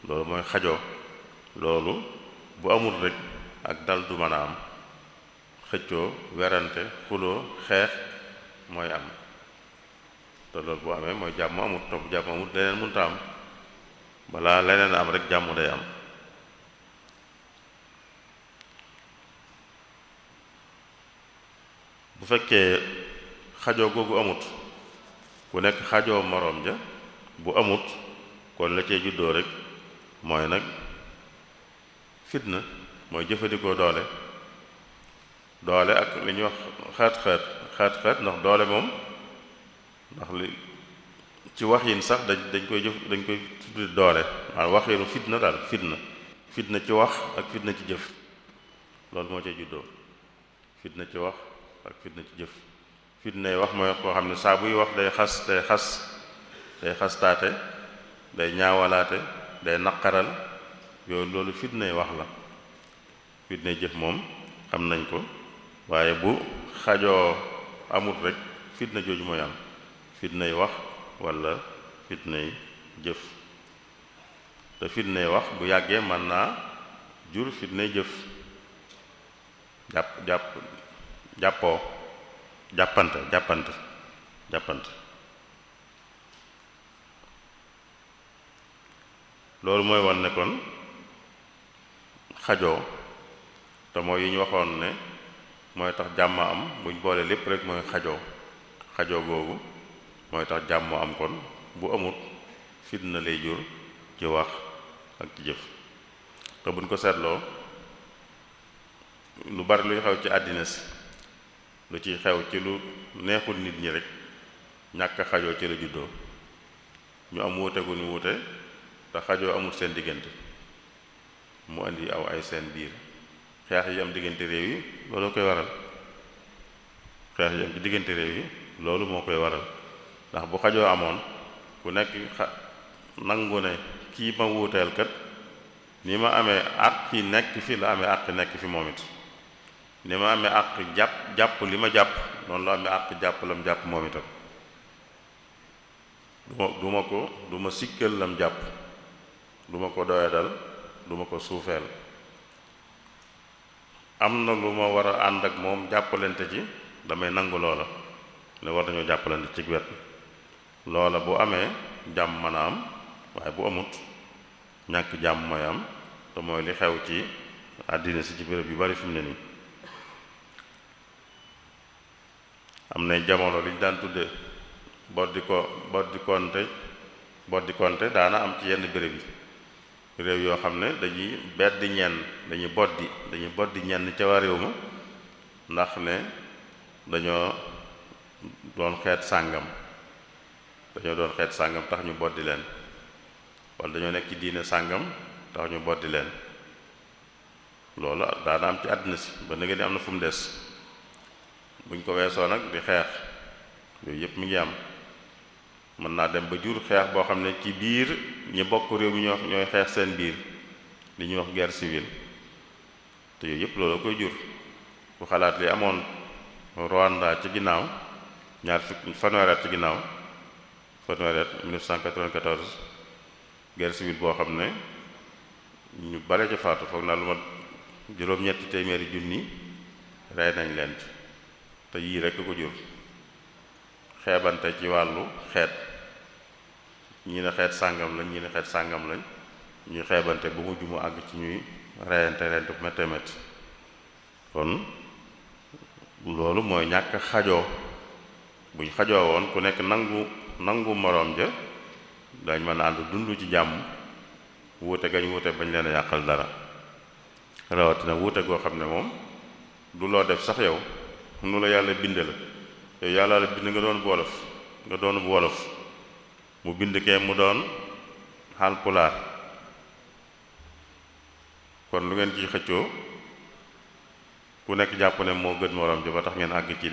loolu mooy xajoo. loolu bu amul rek ak dal du mën a am. xëccoo, werante, xuloo, xeex mooy am. te loolu bu amee mooy jàmm amut. te bu jàmm amut leneen mënta am. balaa leneen am rek jàmm day am. bu fekkee xajoo googu amut, ku nekk xajoo moroom ja, bu amut kon la cee juddoo rek mooy nag fitna, mooy jëfandikoo doole ak li ñuy wax xeet ndax doole moom, ndax li ci waxin sax dañ koy tuddi doole, maanaam waxinu fitna daal, fitna ci wax ak fitna ci jëf, loolu moo cee juddoo. fitna ci wax ak fitna ci jëf. fitnay wax mooy koo xam ne saa buy wax day xastaate, day ñaawalaate, day naqaral, yooyu loolu fitnay wax la. fitnay jëf moom xam nañ ko, waaye bu xajoo amut rek fitna jooju mooy am. fitnay wax walla fitnay jëf. te fitnay wax bu yàggee mën naa jur fitnay jëf. jàppante loolu mooy wan ne kon xajoo, te mooy yi ñu waxoon ne mooy tax jàmm am. buñ boole lépp rek mooy xajoo googu mooy tax jàmm am. kon bu amut fitna lay jur ci wax ak ci jëf. te buñ ko seetloo lu bari luy xew ci àddina si lu ciy xew ci lu neexul nit ñi rek ñàkk xajoo ci la juddoo. ñu am wuute gu ñu wuute te xajoo amul seen diggante mu indi aw ay seen biir xeex yi am diggante réew yi loolu koy waral xeex yi am ci diggante réew yi loolu moo koy waral ndax bu xajoo amoon ku nekk nangu ne kii ma wuuteel kat ni ma amee àq yi nekk fi la amee àq nekk fi moom it ni ma amee àq jàpp li ma jàpp noonu la amee àq jàpp lam jàpp moom itam du ma sikkal lam jàpp du ma ko doyadal du ma ko suufeel am na lu ma war a ànd ak moom jàppalante ci damay nangu loola ne war nañoo jàppalante ci wet loola bu amee jàmm mën a am waaye bu amut ñàkk jàmm mooy am te mooy li xew ci àddina si ci béréb yu bari fi mu ne nii am na jamono liñ daan tudde boddi konte daana am ci yenn béréb yi réew yoo xam ne dañuy beddi ñenn dañuy boddi ñenn ca waa réew ma ndax ne dañoo doon xeet sàngam tax ñu boddi leen wala dañoo nekk ci diine sàngam tax ñu boddi leen loolu daana am ci àddina si ba nga ni am na fu mu des buñ ko weesoo nag di xeex yooyu yëpp mi ngi am mën naa dem ba jur xeex boo xam ne ci biir ñi bokk réew mi ñooy xeex seen biir li ñuy wax guerre civile te yooyu yëpp loolu koy jur ku xalaat li amoon Rwanda ci ginnaaw fanweeri at ci ginnaaw 1994 guerre civile boo xam ne ñu bare ca faatu foog naa lu ma juróom-ñetti téeméeri junni rey nañ leen ci te yii rekk ko jur xeebante ci wàllu xeet ñii ne xeet sàngam lañ ñii ne xeet sàngam lañ ñuy xeebante ba mujj mu àgg ci ñuy reyante bu méttee métti kon loolu mooy ñàkk xajoo buñ xajoo woon ku nekk nangu moroom ja dañ mën a ànd dund ci jàmm wuute gañ wuute bañ leen a yàqal dara rawatina wuute goo xam ne moom du loo def sax yow nu la yàlla binde la yow yàlla la bind nga doon wolof mu bind kee mu doon Haalpulaar kon lu ngeen ciy xëccoo ku nekk jàpp ne moo gën moroom ji ba tax ngeen àgg ci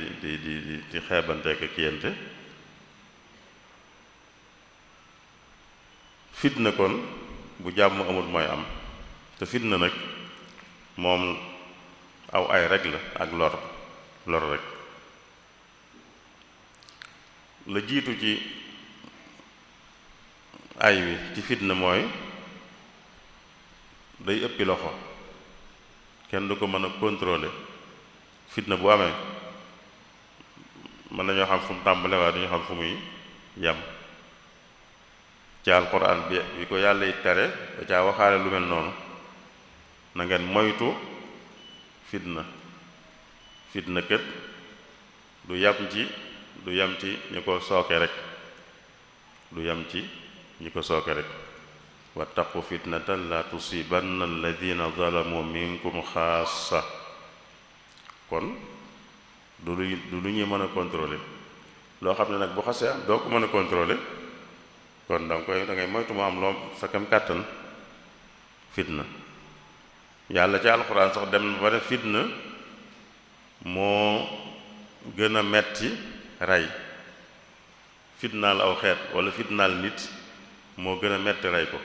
di xeebante ak kiyante fitna kon bu jàmm amul mooy am te fitna nag moom aw ay rek la ak lor rek la jiitu ci ay wi ci fitna mooy day ëppi loxo kenn du ko mën a contrôler fitna bu amee mën nañoo xam fu mu tàmbale waaye duñu xam fu muy yam ci alxuraan bi ko yàlla yi tere da caa waxaale lu mel noonu na ngeen moytu fitna kët du yam ci ñi ko sooke rek wattaqu fitnatan la tusibanna alladina zalamu minkum xaasa kon du lu ñuy mën a contrôler loo xam ne nag bu xasee am doo ko mën a contrôler kon da ngay moytu mu am loo sa kam kàttan fitna yàlla ci alxuraan sax dem na ba ne fitna moo gën a metti rey fitnaal aw xeet wala fitnaal nit moo gën a metti rey ko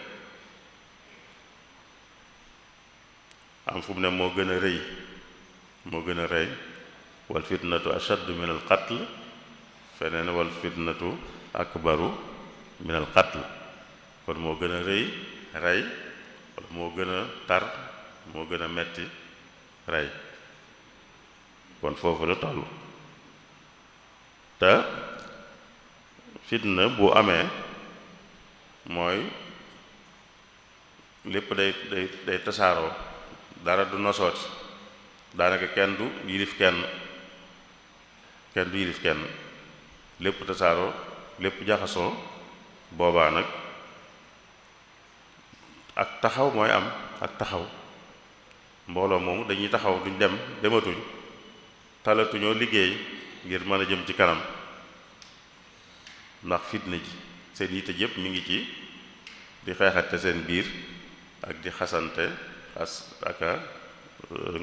am fu mu ne moo gën a rëy wal fitnatu ashaddu min al qatl feneen wal fitnatu akbaru min al qatl kon moo gën a rëy rey wala moo gën a tar moo gën a metti rey kon foofu la toll te fitna bu amee mooy lépp day tasaaroo dara du nosooti daanaka kenn du yilif kenn lépp tasaaroo lépp jaxasoo boobaa nag ak taxaw mooy am ak taxaw mbooloo moomu dañuy taxaw duñ dematuñ talatuñoo liggéey ngir mën a jëm ci kanam ndax fitna ji seen yitte yépp mi ngi ci di xeexante seen biir ak di xasante ak a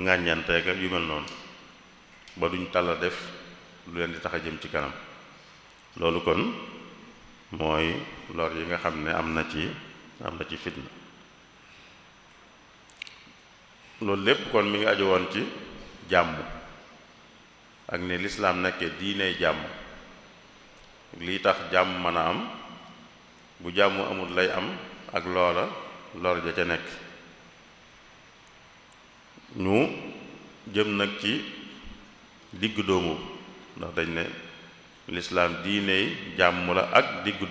ŋàññante ak yu mel noonu ba duñ talla def lu leen di tax a jëm ci kanam loolu kon mooy lor yi nga xam ne am na ci fitna loolu lépp kon mi ngi aju woon ci jàmm ak ne lislaam nekkee diiney jàmm lii tax jàmm mën a am bu jàmm amul lay am ak loola lor ja ca nekk ñu jëm nag ci diggu doomu ndax dañ ne lislaam diiney jàmm la ak diggu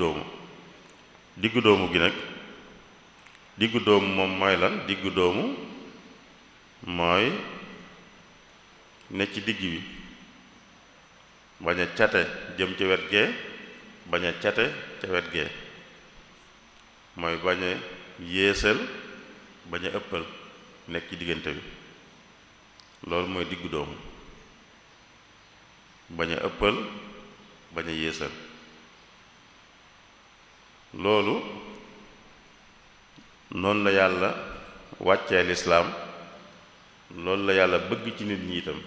doomu gi nag diggu doomu moom mooy lan diggu doomu mooy ne ci digg bi bañ a cate jëm ca wet gee bañ a cate ca wet gee mooy bañ a yéesal bañ a ëppal nekk ci diggante bi loolu mooy diggu doomu bañ a ëppal bañ a yéesal loolu noonu la yàlla wàccee lislaam loolu la yàlla bëgg ci nit ñi itam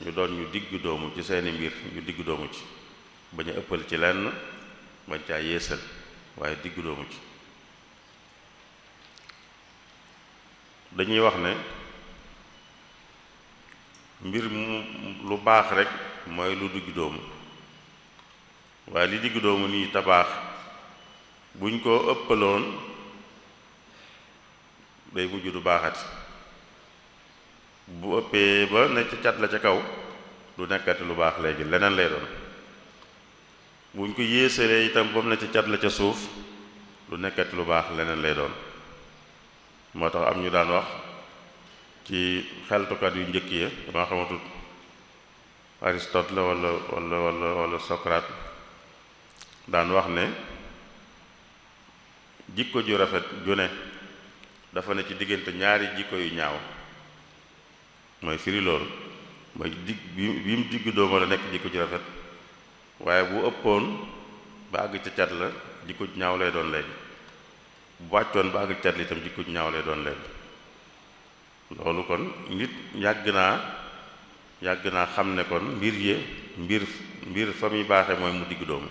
ñu doon ñu diggu doomu ci seeni mbir ñu diggu doomu ci bañ a ëppal ci lenn bañ caa yéesal waaye diggu doomu ci dañuy wax ne mbir mu lu baax rek mooy lu diggu doomu waaye li diggu doomu nii te baax buñ ko ëppaloon day mujj du baaxati bu ëppee ba ne ca cat la ca kaw du nekkati lu baax léegi leneen lay doon buñ ko yéesalee itam ba mu ne ca cat la ca suuf du nekkati lu baax leneen lay doon moo tax am ñu daan wax ci xeltukat yu njëkk ya dama xamatul Aristote la wala Socrate daan wax ne jikko ju rafet ju ne dafa ne ci diggante ñaari jikko yu ñaaw mooy firi loolu mooy bi mu diggu doomu la nekk jikko ju rafet waaye bu ëppoon ba àgg ca cat la jikko ju ñaaw lay doon léegi bu wàccoon ba àgg ca cat la itam jikko ju ñaaw lay doon léegi loolu kon nit yàgg naa xam ne kon mbir fa muy baaxe mooy mu diggu doomu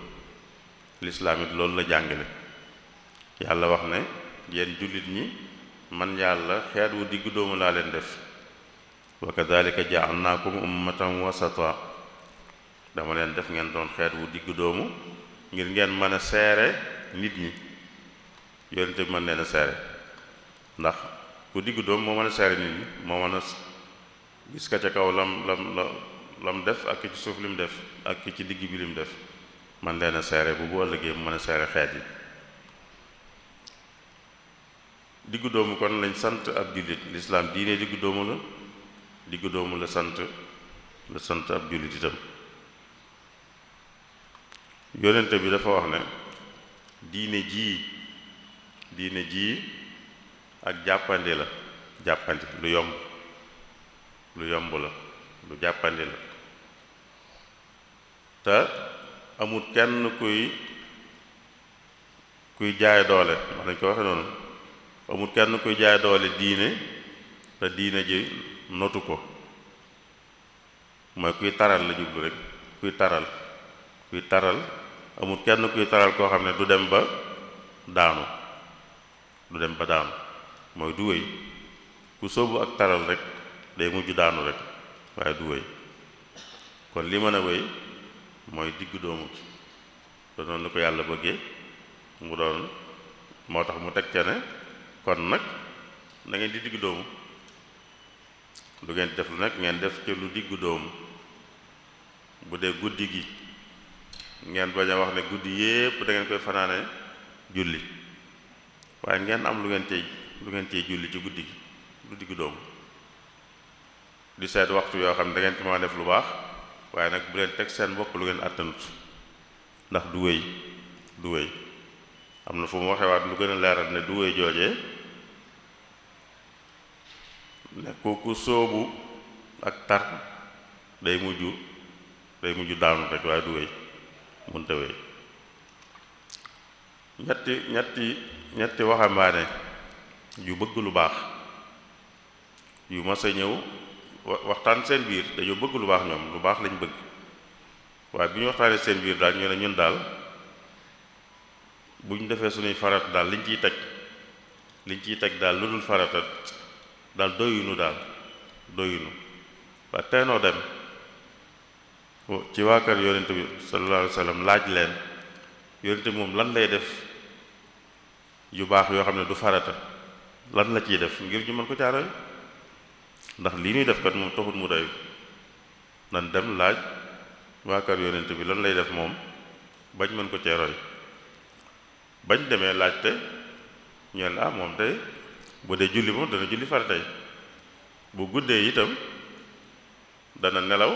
lislaam it loolu la jàngale yàlla wax ne yéen jullit ñi man yàlla xeet wu diggu doomu laa leen def wa kadhalika ja'alnaakum ummatan wasata dama leen def ngeen doon xeet wu diggu doomu ngir ngeen mën a seere nit ñi yonente bi mën leen a seere ndax ku diggu doomu moo mën a seere nit ñi moo mën a gis ka ca kaw lam def ak ki ci suuf lim def ak ki ci digg bi lim def man leen a seere bu ëllëgee mu mën a seere xeet yi diggu doomu kon lañ sant ab jullit lislaam diine diggu doomu la sant ab jullit itam yonente bi dafa wax ne diine jii ak jàppandi la lu yomb la lu jàppandi la te amul kenn kuy jaay doole wax nañ ko waxe noonu amul kenn kuy jaay doole diine te diine ji notu ko mooy kuy taral la jublu rek kuy taral amul kenn kuy taral koo xam ne du dem ba daanu mooy du wéy ku sóobu ak taral rek day mujj daanu rek waaye du wéy kon li mën a wéy mooy diggu doomu ci te noonu la ko yàlla bëggee mu doon moo tax mu teg ca ne kon nag na ngeen di diggu doomu lu ngeen def lu nekk ngeen def ci lu diggu doomu bu dee guddi gi ngeen bañ a wax ne guddi yépp da ngeen koy fanaane julli waaye ngeen am lu ngeen cey julli ci guddi gi lu diggu doomu di seet waxtu yoo xam ne da ngeen ci mën a def lu baax waaye nag bu leen teg seen bopp lu ngeen àttanut ndax du wéy am na fu mu waxewaat lu gën a leeral ne du wéy joojee ne ku sóobu ak tar day mujj daanu rek waaye du wéy mënta wéy. ñetti waxambaane yu bëgg lu baax yu mas a ñëw waxtaan seen biir dañoo bëgg lu baax, ñoom lu baax lañ bëgg, waaye bi ñu waxtaanee seen biir daal ñu ne ñun daal bu ñu defee suñuy farata daal liñ ciy teg daal lu dul farata daal doyunu waaye teenoo dem ci waa kër yonent bi sallallahu alayhi wa sallam laaj leen yonent bi moom lan lay def yu baax yoo xam ne du farata, lan la ciy def ngir ñu mën ko caaroy, ndax lii ñuy def kat moom taxul mu doy. nan dem laaj waa kër yonent bi lan lay def moom bañ mën ko ceeroy. bañ demee laajte ñeen moom tey bu dee julli moom dana julli faratay, bu guddee itam dana nelaw,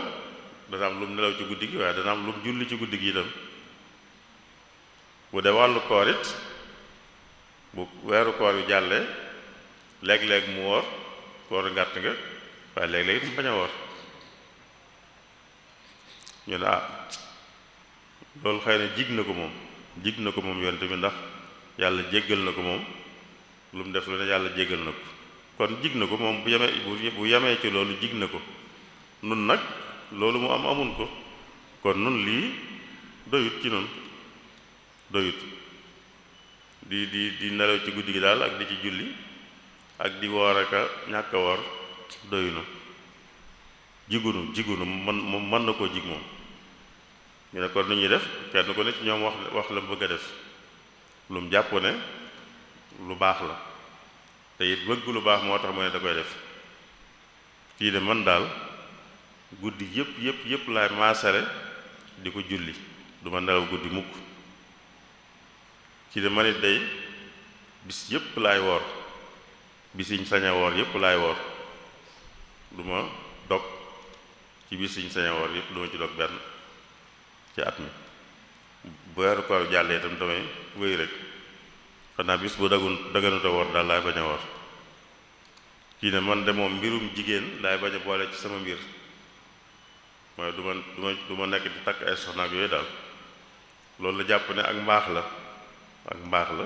dana am lu mu nelaw ci guddi gi, waaye dana am lu mu julli ci guddi gi itam. bu dee wàllu koor it bu weeru koor yu jàllee léeg-léeg mu woor kooru ngàtt nga, waaye léeg-léeg it mu bañ a woor. ñu ne loolu xëy na jig na ko moom yonent bi, ndax yàlla jéggal na ko moom lu mu def lu ne yàlla jéggal na ko, kon jig na ko moom bu yemee ci loolu jig na ko. nun nag loolu mu amun ko, kon nun lii doyut ci nun, doyut di nelaw ci guddi gi daal ak di ci julli ak di woor ak a ñàkk a woor doyunu jigunu mën na koo jig moom. ñu ne kon nu ñuy def, kenn ko ne ci ñoom wax la bëgg a def lu mu jàpp ne lu baax la, te it bëgg lu baax moo tax mu ne da koy def. kii de man daal guddi yépp laay maasare di ko julli, du ma nelaw guddi mukk. kii de man it day bis yépp laay woor, bis yiñ sañ a woor yépp laay woor, du ma dog ci bis yiñ sañ a woor yépp du ma ci dog benn ci at mi. bu weeru koor jàllee itam damay wéy rek, xanaa bis bu daganuta woor daal laay bañ a woor. kii ne man de moom mbirum jigéen laay bañ a boole ci sama mbir, mooy du ma nekk di takk ay soxna ak yooyu daal. loolu la jàpp ne ak mbaax la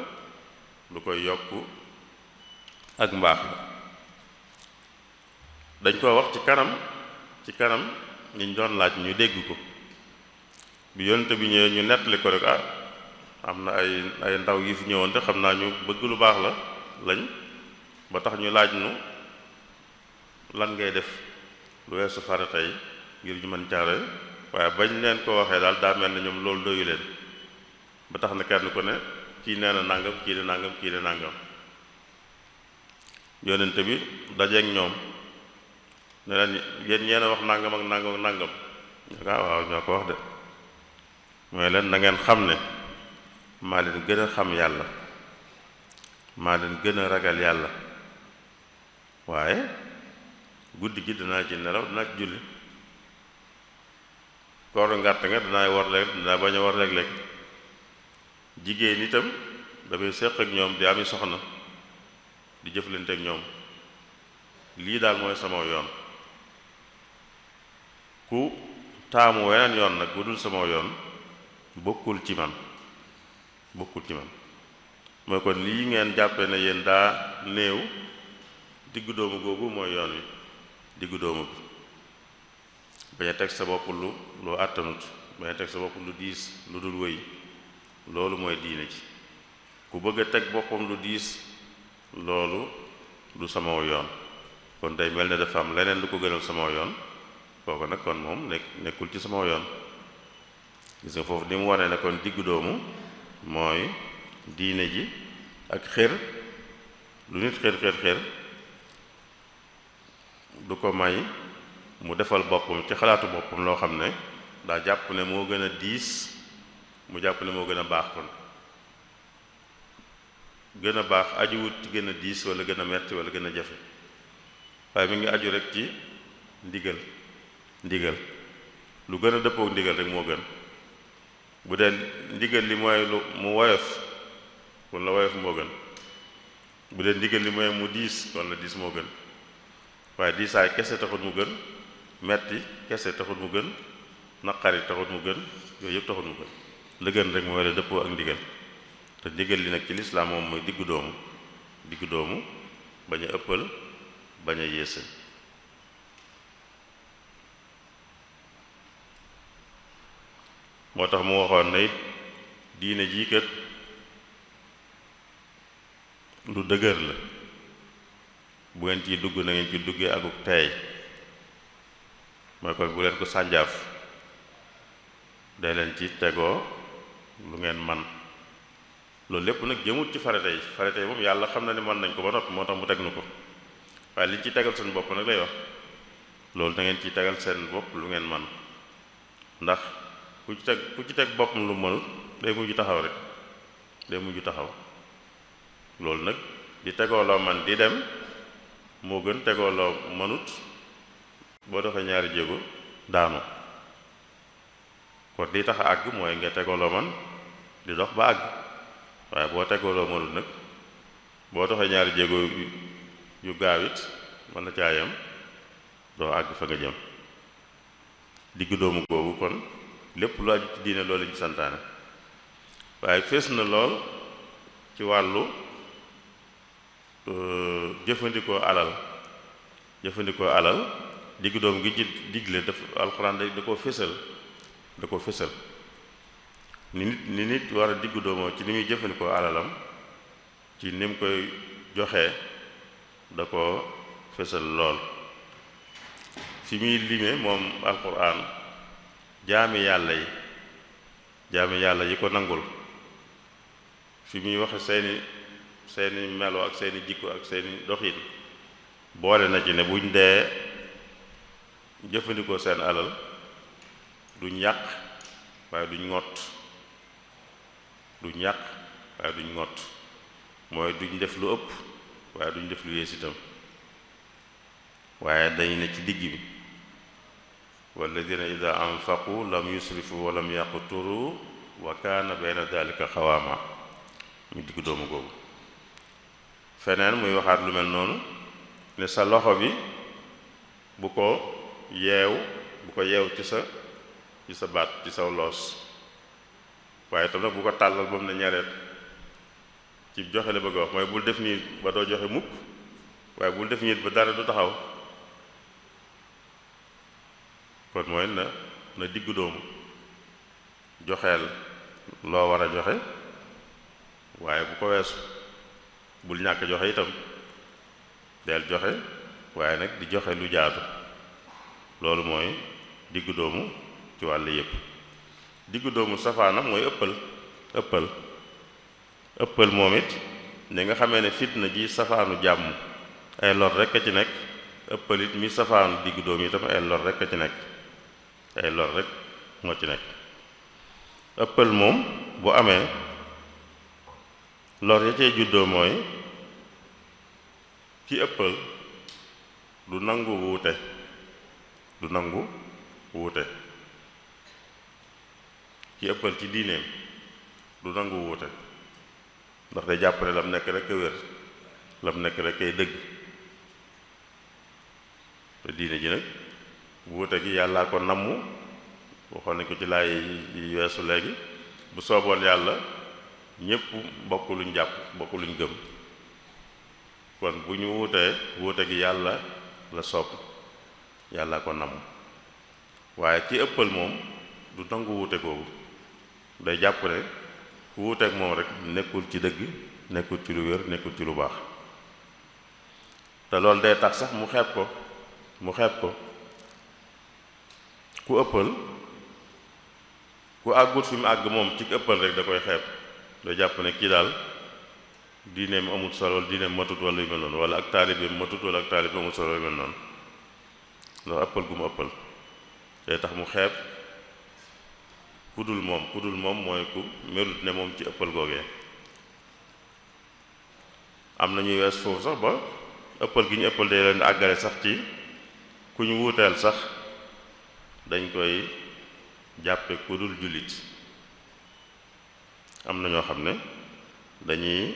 lu koy yokk ak mbaax la. dañ ko wax ci kanam ñiñ doon laaj ñu dégg ko. bi yonent bi ñëwee ñu nettali ko rek am na ay ndaw yi fi ñëwoon te xam naa ñu bëgg lu baax lañ ba tax ñu laaj nu lan ngay def lu weesu farata yi ngir ñu mën caare, waaye bañ leen ko waxee daal daa mel ne ñoom loolu doyu leen, ba tax na kenn ko ne kii nee na nangam, kii de nangam, kii de nangam. yonent bi dajeek ñoom ne leen yéen ñeen a wax nangam ak nangam ak nangam. ñu ko waaw ñoo ko wax de, mooy leen na ngeen xam ne maa leen gën a xam yàlla, maa leen gën a ragal yàlla, waaye guddi gi dinaa ci nelaw dinaa ci julli, kooru ngàtt nga dinaa war léeg dinaa bañ a war léeg-léeg, jigéen itam damay séq ak ñoom di ami soxna di jëflante ak ñoom. lii daal mooy sama yoon. ku taamu weneen yoon nag bu dul sama yoon bokkul ci man mooy kon lii ngeen jàppe ne yéen daa néew, diggu doomu googu mooy yoon wi, diggu doomu bi. bañ a teg sa bopp lu àttanut, bañ a teg sa bopp lu diis lu dul wëy, loolu mooy diine ci. ku bëgg a teg boppam lu diis, loolu du sama yoon, kon day mel ne dafa am leneen lu ko gënal sama yoon, kooku nag kon moom nekkul ci sama yoon. gis nga foofu ni mu wane ne kon diggu doomu mooy diine ji ak xër. lu nit xër du ko may mu defal boppam ci xalaatu boppam loo xam ne daa jàpp ne moo gën a diis, mu jàpp ne moo gën a baax. kon gën a baax ajuwut ci gën a diis wala gën a metti wala gën a jafe, waaye mi ngi aju rek ci ndigal lu gën a dëppook ndigal rek moo gën. bu dee ndigal li mooy lu mu woyof, kon la woyof moo gën. bu dee ndigal li mooy mu diis, kon la diis moo gën. waaye diisaay kese taxut mu gën, metti kese taxut mu gën, naqari taxut mu gën, yooyu yëpp taxut mu gën. la gën rek mooy la dëppoo ak ndigal, te ndigal li nag ci lislaam moom mooy diggu doomu bañ a ëppal bañ a yéesal. moo tax mu waxoon ne it diine jii kat lu dëgër la, bu ngeen ciy dugg na ngeen ci duggee akuk teey, mooy kon bu leen ko sànjaaf, day leen ci tegoo lu ngeen man. loolu lépp nag jëmut ci farata yi moom yàlla xam na ne mën nañ ko ba noppi, moo tax mu teg nu ko, waaye liñ ci tegal seen bopp nag lay wax, loolu da ngeen ciy tegal seen bopp lu ngeen man, ndax ku ci teg boppam lu mënul day mujj taxaw rek, day mujj taxaw. loolu nag di tegoo loo man di dem moo gën tegoo loo mënut boo doxee ñaari jéego daanu. kon di tax a àgg mooy nga tegoo loo man di dox ba àgg, waaye boo tegoo loo mënut nag boo doxee ñaari jéego yu gaaw it mën na caayam doo àgg fa nga jëm. diggu doomu googu kon lépp lu aju ci diine loolu lañu santaane, waaye fees na lool ci wàllu jëfandikoo alal diggu doom gi ci digle daf alxuraan da koo fésal ni nit war a diggu doomoo ci ni muy jëfandikoo alalam, ci ni mu koy joxee da koo fésal lool. fi muy limee moom alxuraan jaami yàlla yi ko nangul, fi muy waxe seeni melo ak seeni jikko ak seeni doxin, boole na ci ne buñ dee jëfandikoo seen alal duñ yàq waaye duñ ngott, mooy duñ def lu ëpp waaye duñ def lu yées itam, waaye dañ ne ci digg bi. walladina ida anfaqu lam yusrifu wa lam yaqturu wa kaana bayna dalika xawaama, mu diggu doomu googu. feneen muy waxaat lu mel noonu ne sa loxo bi bu ko yeew ci sa baat ci saw loos, waaye tam nag bu ko tàllal ba mu ne ñareet. ci joxe la bëgg a wax mooy bul def nii ba doo joxe mukk, waaye bul def nii ba dara du taxaw. kon mooy na diggu doomu, joxeel loo war a joxe waaye bu ko weesu, bul ñàkk joxe itam, del joxe waaye nag di joxe lu jaadu. loolu mooy diggu doomu ci wàll yépp. diggu doomu safaanam mooy ëppal moom it ni nga xamee ne fitna ji safaanu jàmm ay lor rekk a ci nekk, ëppal it mi safaanu diggu doomu itam ay lor rekk a ci nekk, ay lor rek moo ci nekk. ëppal moom bu amee lor ya cay juddoo mooy ki ëppal du nangu wuute ki ëppal ci diineem du nangu wuute, ndax day jàppale lam nekk rek a wér, lam nekk rek ay dëgg. te diine ji nag wuute gi yàllaa ko namm, waxoon nañ ko ci laay yi weesu léegi. bu sooboon yàlla ñépp bokk luñ jàpp, bokk luñ gëm, kon bu ñu wuute gi yàlla la soob, yàllaa ko namm. waaye ci ëppal moom du nangu wuute googu, day jàpp ne ku wuuteek moom rek nekkul ci dëgg, nekkul ci lu wér, nekkul ci lu baax. te loolu day tax sax mu xeeb ko ku ëppal, ku àggut fi mu àgg moom ci ëppal rek da koy xeeb, day jàpp ne kii daal diineem amut solo wala diineem matut wala yu mel noonu, wala ak taalibeem matut wala ak taalibeem amut solo yu mel noonu, ndax ëppal gu mu ëppal day tax mu xeeb ku dul moom mooy ku melut ne moom ci ëppal googee. am na ñuy wees foofu sax ba ëppal gi ñu ëppal day leen àggale sax ci ku ñu wuuteel sax dañ koy jàppe ku dul jullit. am na ñoo xam ne dañuy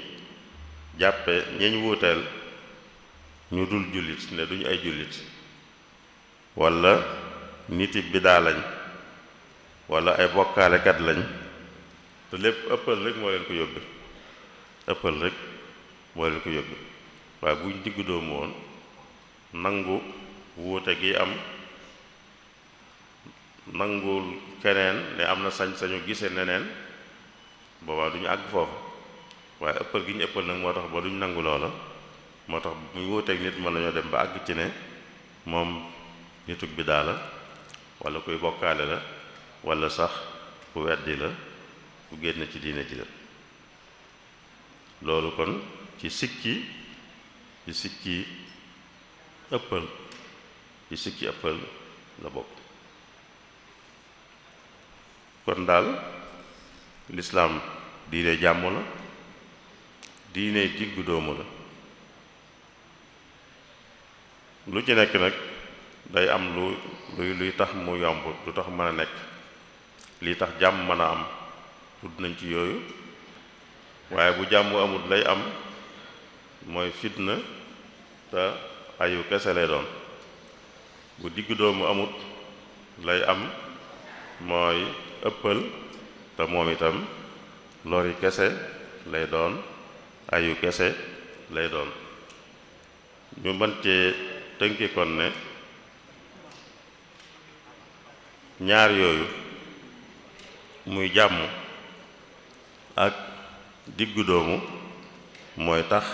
jàppe ñeñ wuuteel ñu dul jullit ne duñu ay jullit walla niti bidaa lañ walla ay bokkaalekat lañ te lépp ëppal rek moo leen ko yóbbe ëppal rek moo leen ko yóbbe waaye buñ diggu doomu woon nangu wuute gi am nangul keneen ne am na sañ-sañu gise neneen boobaa duñu àgg foofu waaye ëppal gi ñu ëppal nag moo tax ba duñ nangu loola moo tax bu ñu wuuteeg nit mën nañoo dem ba àgg ci ne moom nitug bidaa la walla kuy bokkaale la walla sax ku weddi la ku génn ci diine ji la loolu kon ci sikki ëppal la bokk kon daal lislaam diine jàmm la diine diggu doomu la lu ci nekk nag day am luy tax mu yomb lu tax mën a nekk lii tax jàmm mën a am tudd nañ ci yooyu waaye bu jàmm amul lay am mooy fitna te ayu kese lay doon bu diggu doomu amut lay am mooy ëppal te moom itam lori kese lay doon ayu kese lay doon ñu mën cee tënki kon ne ñaar yooyu muy jàmm ak diggu doomu mooy tax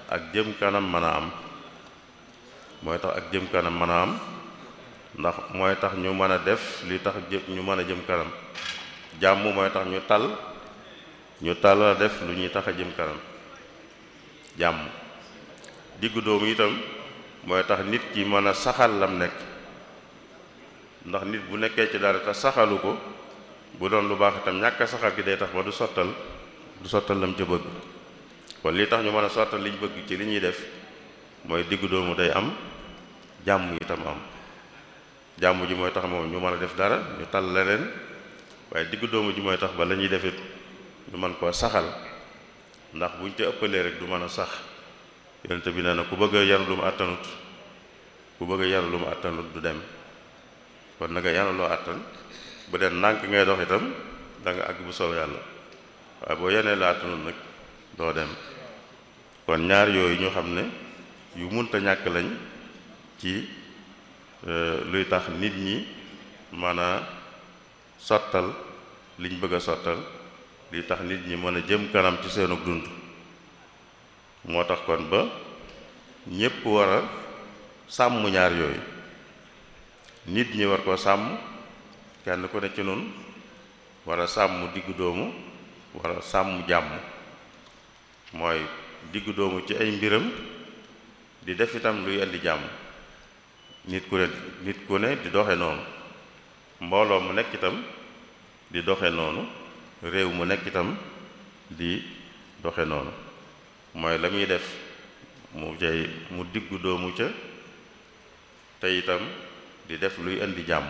ak jëm kanam mën a am mooy tax ak jëm kanam mën a am ndax mooy tax ñu mën a def li tax ñu mën a jëm kanam jàmm mooy tax ñu tal a def lu ñuy tax a jëm kanam jàmm diggu doomu itam mooy tax nit ki mën a saxal lam nekk ndax nit bu nekkee ci dara te saxalu ko bu doon lu baax itam ñàkk a saxal gi day tax ba du sottal lam ca bëgg kon li tax ñu mën a sottal liñ bëgg ci li ñuy def mooy diggu doomu day am jàmm itam am jàmm ji mooy tax moom ñu mën a def dara ñu tal leneen waaye diggu doomu ji mooy tax ba la ñuy defit ñu mën koo saxal ndax buñ te ëppalee rek du mën a sax yonent bi nee na ku bëgg a yanu lu mu àttanut du dem kon na nga yanu loo àttan bu dee ndànk ngay dox itam da nga àgg bu soob yàlla waaye boo yenee la àttanut nag doo dem kon ñaar yooyu ñu xam ne yu munta ñàkk lañ ci luy tax nit ñi mën a sottal liñ bëgg a sottal li tax nit ñi mën a jëm kanam ci seenu dund moo tax kon ba ñépp war a sàmm ñaar yooyu nit ñi war koo sàmm kenn ku ne ci noonu war a sàmm diggu doomu war a sàmm jàmm mooy diggu doomu ci ay mbiram di def itam luy indi jàmm nit ku ne di doxe noonu mbooloo mu nekk itam di doxe noonu réew mu nekk itam di doxe noonu mooy la muy def mu diggu doomu ca te itam di def luy indi jàmm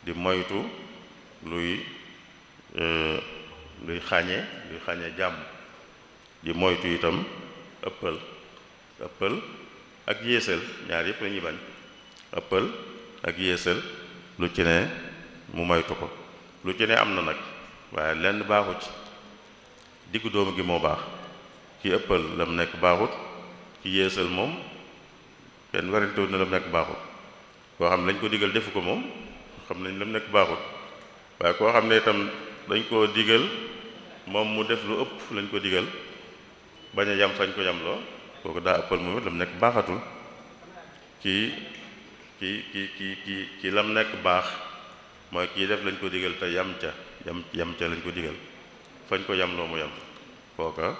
di moytu luy xañe jàmm di moytu itam ëppal ak yéesal ñaar yëpp lañuy bañ ëppal ak yéesal lu ci ne mu moytu ko lu ci ne am na nag waaye lenn baaxu ci diggu doomu gi moo baax ki ëppal lam nekk baaxut ki yéesal moom kenn warantewut ne lam nekk baaxut koo xam ne lañ ko digal defu ko moom xam nañ lam nekk baaxut waaye koo xam ne itam dañ koo digal moom mu def lu ëpp lañ ko digal bañ a yam fañ ko yamloo kooku daa ëppal moom it lam nekk baaxatul ki lam nekk baax mooy kii def lañ ko digal te yam ca lañ ko digal fañ ko yamloo mu yam kooka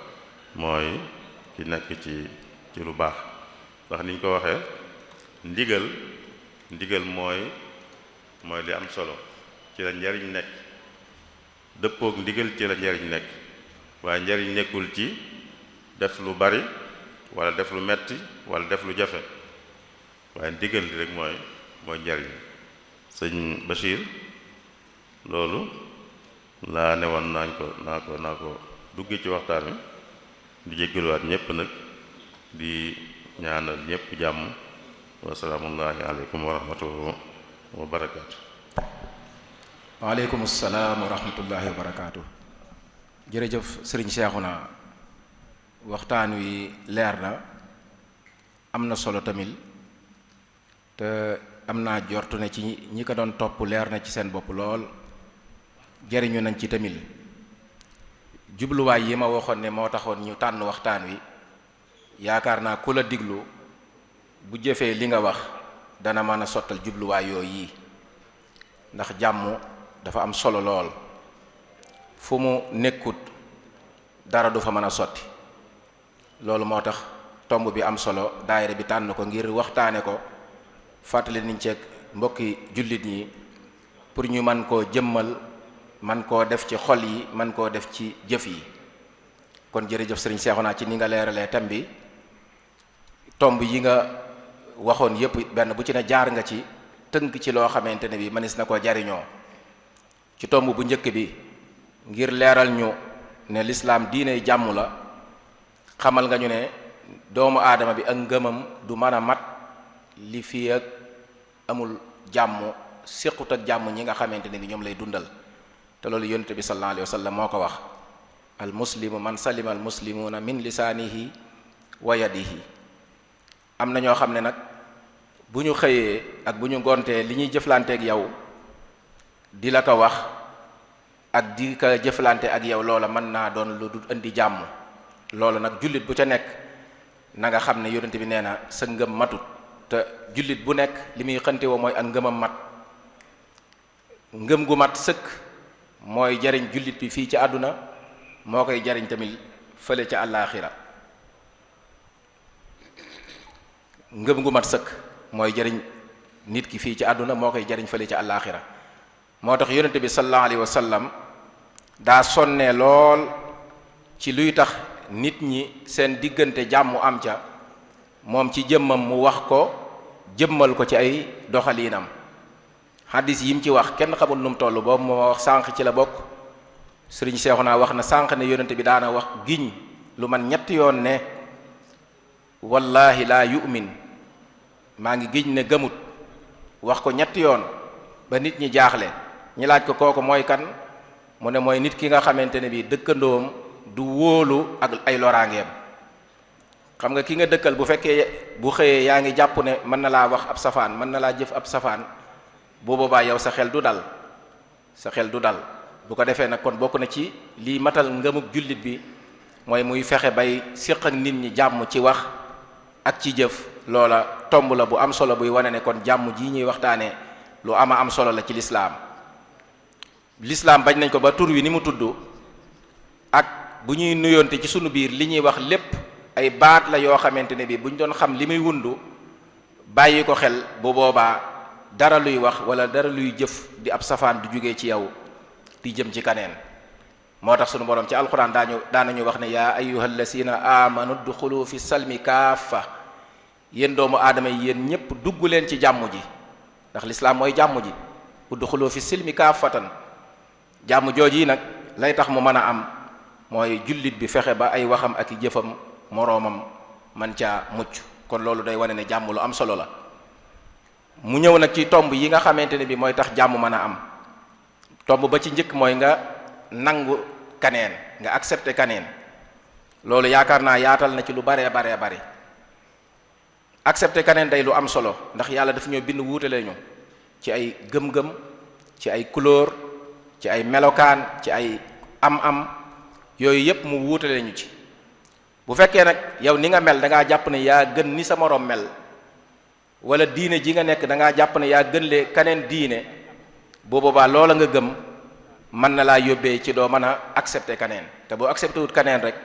mooy ki nekk ci lu baax ndax niñ ko waxee ndigal mooy li am solo ci la njariñ nekk dëppook ndigal ci la njariñ nekk waaye njariñ nekkul ci def lu bari wala def lu metti wala def lu jafe waaye ndigal li rek mooy njariñ sëñ Bachir loolu laa ne woon naa ko duggee ci waxtaan wi di jéggaluwaat ñépp nag di ñaanal ñépp jàmm wa salaamullahi aleykum wa rahmatuhu wa barakaatu. waaleykum salaam wa rahmatullahi wa barakaatu. jërëjëf sëriñ Seexuna waxtaan wi leer na am na solo tamit te am naa jortu ne ci ñi ko doon topp leer na ci seen bopp lool jariñu nañ ci tamit jubluwaay yi ma waxoon ne moo taxoon ñu tànn waxtaan wi yaakaar naa ku la diglu bu jëfee li nga wax dana mën a sottal jubluwaay yooyu yi ndax jàmm dafa am solo lool fu mu nekkut dara du fa mën a sotti loolu moo tax tomb bi am solo daayira bi tànn ko ngir waxtaane ko fàttali niñ ceeg mbokki jullit ñi pour ñu man koo jëmmal man koo def ci xol yi man koo def ci jëf yi kon jërëjëf sëriñ Seexuna ci ni nga leeralee thème bi tomb yi nga waxoon yépp benn bu ci ne jaar nga ci tënk ci loo xamante ne bi mënees na koo jariñoo ci tomb bu njëkk bi ngir leeral ñu ne lislaam diine jàmm la xamal nga ñu ne doomu aadama bi ak ngëmam du mën a mat li fii ak amul jàmm séqut ak jàmm ñi nga xamante ne bi ñoom lay dundal te loolu yonent bi sallallahu alayhi wa sallam moo ko wax al muslimu man salima al muslimuna min lisaanihi wa yadihi am na ñoo xam ne nag bu ñu xëyee ak bu ñu gontee li ñuy jëflanteeg yow di la ko wax ak di ko jëflante ak yow loola mën naa doon lu du indi jàmm loola nag jullit bu ca nekk na nga xam ne yonent bi nee na sa ngëm matut te jullit bu nekk li muy xante woo mooy ak ngëmam mat ngëm gu mat sëkk mooy jariñ jullit bi fii ci àdduna moo koy jariñ tamit fële ca àllaaxira ngëm gu mat sëkk mooy jariñ nit ki fii ci àdduna moo koy jariñ fële ca àllaaxira moo tax yonente bi sallallahu alayhi wa sallam daa sonnee lool ci luy tax nit ñi seen diggante jàmm am ca moom ci jëmmam mu wax ko jëmmal ko ci ay doxaliinam xaddis yi mu ci wax kenn xamul nu mu toll boobu moo wax sànq ci la bokk sëriñ Seexuna wax na sànq ne yonente bi daana wax giñ lu man ñetti yoon ne wallahi laa yu'min maa ngi giñ ne gëmut wax ko ñetti yoon ba nit ñi jaaxle ñi laaj ko kooku mooy kan mu ne mooy nit ki nga xamante ne bi dëkkandoom du wóolu ak ay loraangeem xam nga ki nga dëkkal bu fekkee bu xëyee yaa ngi jàpp ne mën na laa wax ab safaan mën na laa jëf ab safaan bu boobaa yow sa xel du dal sa xel du dal bu ko defee nag kon bokk na ci lii matal ngëmug jullit bi mooy muy fexe bay séq ak nit ñi jàmm ci wax ak ci jëf loola tomb la bu am solo buy wane ne kon jàmm jii ñuy waxtaanee lu ama am solo la ci lislaam bañ nañ ko ba tur wi ni mu tudd ak bu ñuy nuyoonte ci sunu biir li ñuy wax lépp ay baat la yoo xamante ne bi bu ñu doon xam li muy wundu bàyyi ko xel bu boobaa dara luy wax wala dara luy jëf di ab safaan du jógee ci yow di jëm ci kaneen moo tax sunu borom ci alquran daanañu wax ne yaa ayyuhal lazina amanu duxulu fi salmi kaafa yéen doomu aadama yi yéen ñépp dugg leen ci jàmm ji ndax lislaam mooy jàmm ji udxulu fi silmi kaafatan jàmm jooji yi nag lay tax mu mën a am mooy jullit bi fexe ba ay waxam ak i jëfam moroomam man caa mucc kon loolu day wane ne jàmm lu am solo la mu ñëw nag ci tomb yi nga xamante ne bi mooy tax jàmm mën a am tomb ba ci njëkk mooy nga nangu kaneen nga accepté kaneen loolu yaakaar naa yaatal na ci lu baree bari accepté kaneen day lu am solo ndax yàlla daf ñoo bind wuutale ñu ci ay gëm-gëm ci ay couleur ci ay melokaan ci ay am-am yooyu yépp mu wuutale ñu ci bu fekkee nag yow ni nga mel da ngaa jàpp ne yaa gën ni sa moroom mel wala diine ji nga nekk da ngaa jàpp ne yaa gën lee kaneen diine bu boobaa loola nga gëm mën na laa yóbbee ci doo mën a accepté kaneen te boo accepté wut kaneen rek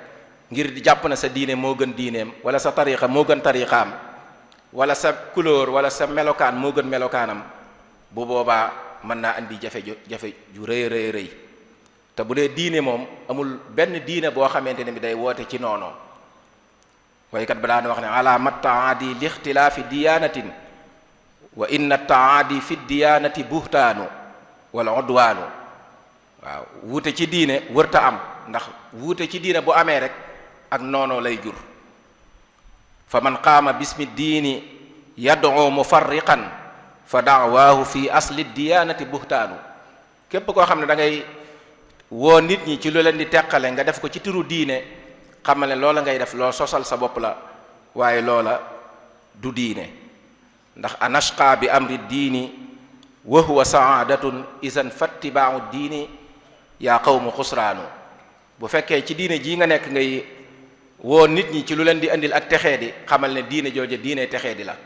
ngir di jàpp na sa diine moo gën diineem wala sa tariixa moo gën tariixaam wala sa couleur wala sa melokaan moo gën melokaanam bu boobaa mën naa indi jafe ju rëy te bu dee diine moom amul benn diine boo xamante ne bi day woote ci noonu waykat ba daan wax ne alaama taadi li ixtilaafi diyaanatin wa inna taadi fi diyaanati buhtaanu wala udwaanu waaw wuute ci diine wërta am ndax wuute ci diine bu amee rek ak noonoo lay jur fa man qaama bismi diini yad'u mufarriqan fa da'waahu fi asli diyaanati buhtaanu képp koo xam ne da ngay woo nit ñi ci lu leen di teqale nga def ko ci turu diine xamal ne loola ngay def loo sosal sa bopp la waaye loola du diine ndax anashqa bi amri diini wa huwa saadatun isan fattiba'u diini yaa qawmu xusraanu bu fekkee ci diine jii nga nekk ngay woo nit ñi ci lu leen di indil ak texee di xamal ne diine jooje diine texee di la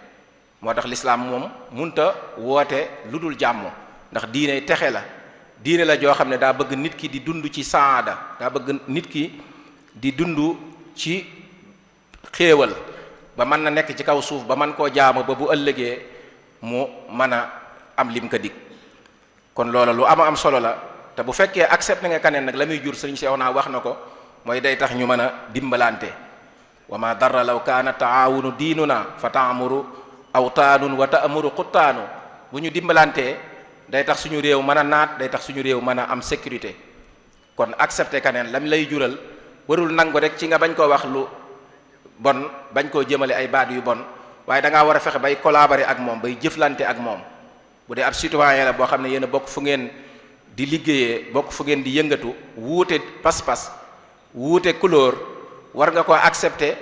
moo tax lislaam moom munta woote lu dul jàmm ndax diine texe la diine la joo xam ne daa bëgg nit ki di dund ci saada daa bëgg nit ki di dund ci xéewal ba mën na nekk ci kaw suuf ba mën koo jaamu ba bu ëllëgee mu mën a am lim ko dig kon loola lu am solo la te bu fekkee accepté nga kaneen nag la muy jur sëriñ Seex naa wax na ko mooy day tax ñu mën a dimbalante wa ma darra law kaana taawunu diinuna fa taamuru awtaanun wa taamuru xuttaanu bu ñu dimbalantee day tax suñu réew mën a naat day tax suñu réew mën a am sécurité kon accepté kaneen lam lay jural warul nangu rek ci nga bañ koo wax lu bon bañ koo jëmale ay baat yu bon waaye da ngaa war a fexe bay collaborer ak moom bay jëflante ak moom bu dee ab citoyen la boo xam ne yéen a bokk fu ngeen di liggéeyee bokk fu ngeen di yëngatu wuute pas-pas wuute couleur war nga ko accepter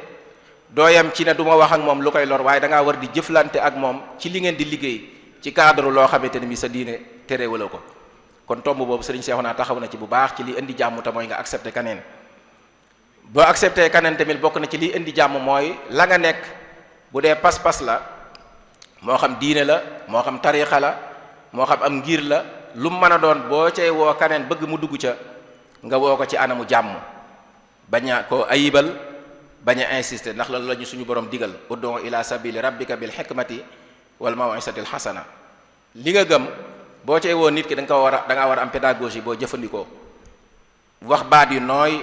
doo yem ci ne du ma wax ak moom lu koy lor waaye da ngaa war di jëflante ak moom ci li ngeen di liggéey ci cadre loo xamante ne bi sa diine terewala ko kon tomb boobu sëriñ Seexuna taxaw na ci bu baax ci li indi jàmm te mooy nga accepter kaneen boo accepter kaneen tamit bokk na ci li indi jàmm mooy la nga nekk bu dee pas-pas la moo xam diine la moo xam tariixa la moo xam am ngir la lu mu mën a doon boo cay woo kaneen bëgg mu dugg ca nga woo ko ci anamu jàmm bañ a ko ayibal bañ a insister ndax loolu la ñu suñu borom digal ud'u ila sabili rabbika bil hikmati wal maw'izatil hasana li nga gëm boo cay woo nit ki da ngaa war a am pédagogie boo jëfandikoo wax baat yu nooy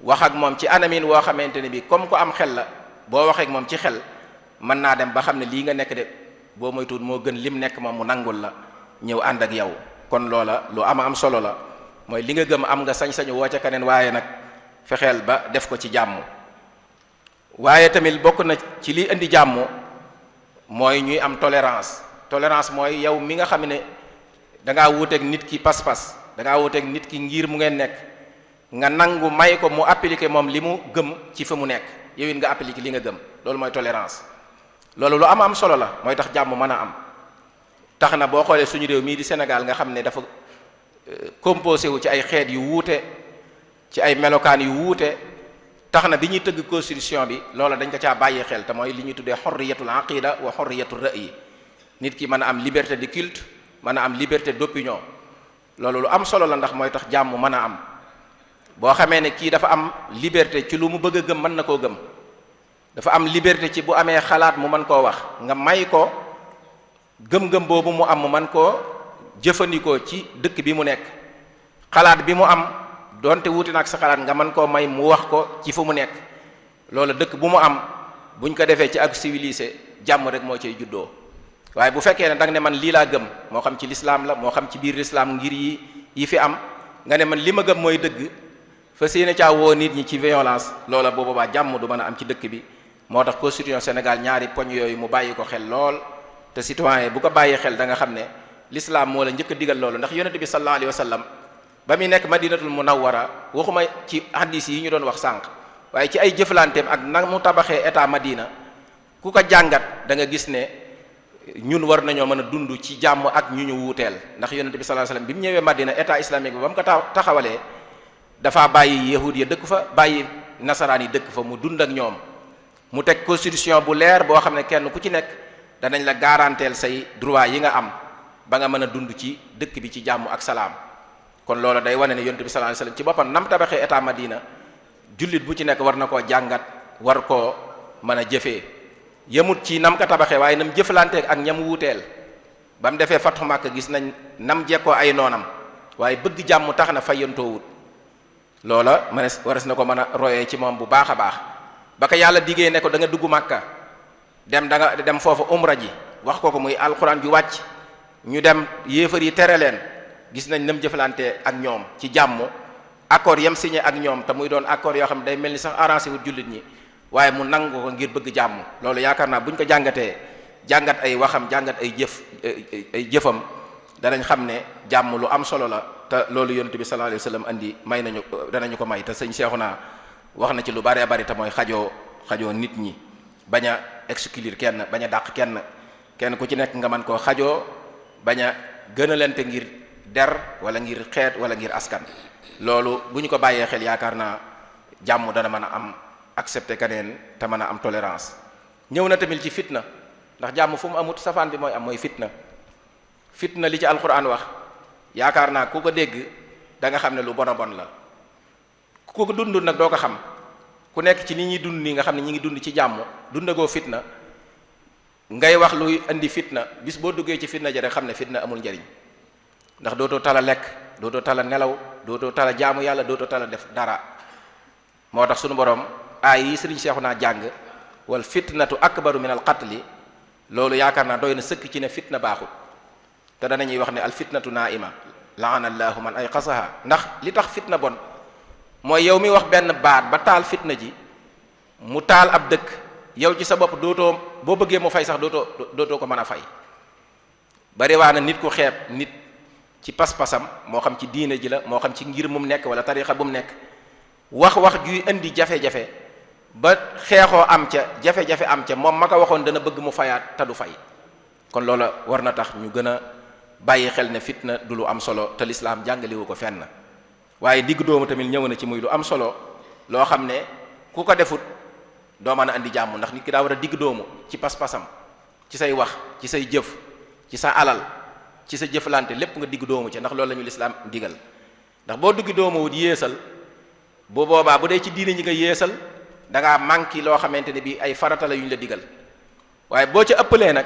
wax ak moom ci anamin woo xamante ne bi comme ko am xel la boo waxee ak moom ci xel mën naa dem ba xam ne lii nga nekk de boo moytuwul moo gën lim nekk moom mu nangul la ñëw ànd ak yow kon loola lu am solo la mooy li nga gëm am nga sañ-sañu woo ca keneen waaye nag fexeel ba def ko ci jàmm waaye tamit bokk na ci li indi jàmm mooy ñuy am tolérance mooy yow mi nga xam ne da ngaa wuuteeg nit ki pas-pas da ngaa wuuteeg nit ki ngir mu ngeen nekk nga nangu may ko mu appliquer moom li mu gëm ci fa mu nekk yow it nga appliquer li nga gëm loolu mooy tolérance loolu lu am solo la mooy tax jàmm mën a am tax na boo xoolee suñu réew mii di Sénégal nga xam ne dafa composé wu ci ay xeet yu wuute ci ay melokaan yu wuute tax na bi ñuy tëgg constitution bi loola dañ ko caa bàyyi xel te mooy li ñuy tuddee xorriyatul aqida wa xorriyatul ra'yi nit ki mën a am liberté de culte mën a am liberté d'opinion loolu lu am solo la ndax mooy tax jàmm mën a am boo xamee ne kii dafa am liberté ci lu mu bëgg a gëm mën na koo gëm dafa am liberté ci bu amee xalaat mu mën koo wax nga may ko gëm-gëm boobu mu am mu mën koo jëfandikoo ci dëkk bi mu nekk xalaat bi mu am donte wuute na ak sa xalaat nga mën koo may mu wax ko ci fu mu nekk loolu dëkk bu mu am buñ ko defee ci ak civilisé jàmm rek moo cay juddoo waaye bu fekkee ne danga ne man lii laa gëm moo xam ci lislaam la moo xam ci biir lislaam ngir yi fi am nga ne man li ma gëm mooy dëgg fa séene caa woo nit ñi ci violence loola boobu baa jàmm du mën a am ci dëkk bi moo tax constitution Sénégal ñaari poñ yooyu mu bàyyi ko xel lool te citoyen bu ko bàyyi xel da nga xam ne l'islam moo la njëkk a digal loolu ndax yonente bi sallallahu alayhi wa sallam ba muy nekk madinatul munawwara waxuma ci hadis yi ñu doon wax sànq waaye ci ay jëflanteem ak na mu tabaxee état madina ku ko jàngat da nga gis ne ñun war nañoo mën a dund ci jàmm ak ñu wuuteel ndax yonente bi sallallahu alayhi wa sallam bi mu ñëwee madina état islamique bi ba mu ko taxawalee dafa bàyyi yahud ya dëkk fa bàyyi nasaraan yi dëkk fa mu dund ak ñoom mu teg constitution bu leer boo xam ne kenn ku ci nekk danañ la garanteel say droit yi nga am ba nga mën a dund ci dëkk bi ci jàmm ak salaam kon loolu day wane ne yonent bi sallallahu alayhi wasallam ci boppam nam tabaxee état Madina jullit bu ci nekk war na koo jàngat war koo mën a jëfee yemut ci nam ko tabaxee waaye nam jëflanteeg ak ñam wuuteel ba mu defee Fathu Makka gis nañ nam jekkoo ay noonam waaye bëgg jàmm tax na fayantoowut loola wares na ko mën a royee ci moom bu baax a baax ba ko yàlla diggee ne ko da nga dugg Makka da nga dem foofu umra ji wax ko muy alxuraan ju wàcc ñu dem yéefar yi tere leen gis nañ nam jëflante ak ñoom ci jàmm accord yam signé ak ñoom te muy doon accord yoo xam ne day mel ni sax arrangé wut jullit ñi waaye mu nangu ko ngir bëgg jàmm. loolu yaakaar naa buñ ko jàngatee jàngat ay waxam jàngat ay jëfam danañ xam ne jàmm lu am solo la, te loolu yonent bi sallallahu alayhi wasallam andi may nañu danañu ko may. te sëñ Seexuna wax na ci lu bari bari te mooy xajoo nit ñi, bañ a exclure kenn, bañ a dàq kenn ku ci nekk nga mën koo xajoo, bañ a gënalante ngir der wala ngir xeet wala ngir askan. loolu bu ñu ko bàyyee xel yaakaar naa jàmm dana mën a am, accepter keneen te mën a am tolérance. ñëw na tamit ci fitna, ndax jàmm fu mu amut safaan bi mooy am, mooy fitna li ci alquran wax yaakaar naa ku ko dégg da nga xam ne lu bon a bon la. ku ko dund nag doo ko xam, ku nekk ci ni ñuy dund nii nga xam ne ñi ngi dund ci jàmm, dundagoo fitna, ngay wax luy indi fitna, bis boo duggee ci fitna ja rek xam ne fitna amul njariñ. ndax dootoo tala lekk, dootoo tala nelaw, dootoo tala jaamu yàlla, dootoo tala def dara. moo tax sunu borom aay yi sëriñ Seexuna jàng, wal fitnatu akbaru min al qatli, loolu yaakaar naa doy na sëkk ci ne fitna baaxul. te danañuy wax ne al fitnatu naa'ima laana allahu man ay qasaha. ndax li tax fitna bon mooy yow mi wax benn baat ba taal fitna ji, mu taal ab dëkk, yow ci sa bopp dootoo, boo bëggee mu fay sax dootoo ko mën a fay. bari waa na nit ku xeeb nit ci pas-pasam, moo xam ci diine ji la, moo xam ci ngir mu nekk wala tarixa bu mu nekk, wax juy indi jafe-jafe ba xeexoo am ca, jafe-jafe am ca, moom ma ko waxoon dana bëgg mu fayaat te du fay. kon loola war na tax ñu gën a bàyyi xel ne fitna du lu am solo, te lislaam jàngalewu ko fenn. waaye digg doomu tamit ñëw na ci muy lu am solo, loo xam ne ku ko defut doo mën a andi jàmm. ndax nit ki daa war a digg doomu ci pas-pasam, ci say wax, ci say jëf, ci sa alal, ci sa jëflante, lépp nga digg doomu ci, ndax loolu la ñu lislaam digal. ndax boo digg doomu wut yéesal, bu boobaa bu dee ci diine ñi nga yéesal da ngaa manqué loo xamante ne bii ay farata la yu ñu la digal. waaye boo ca ëppalee nag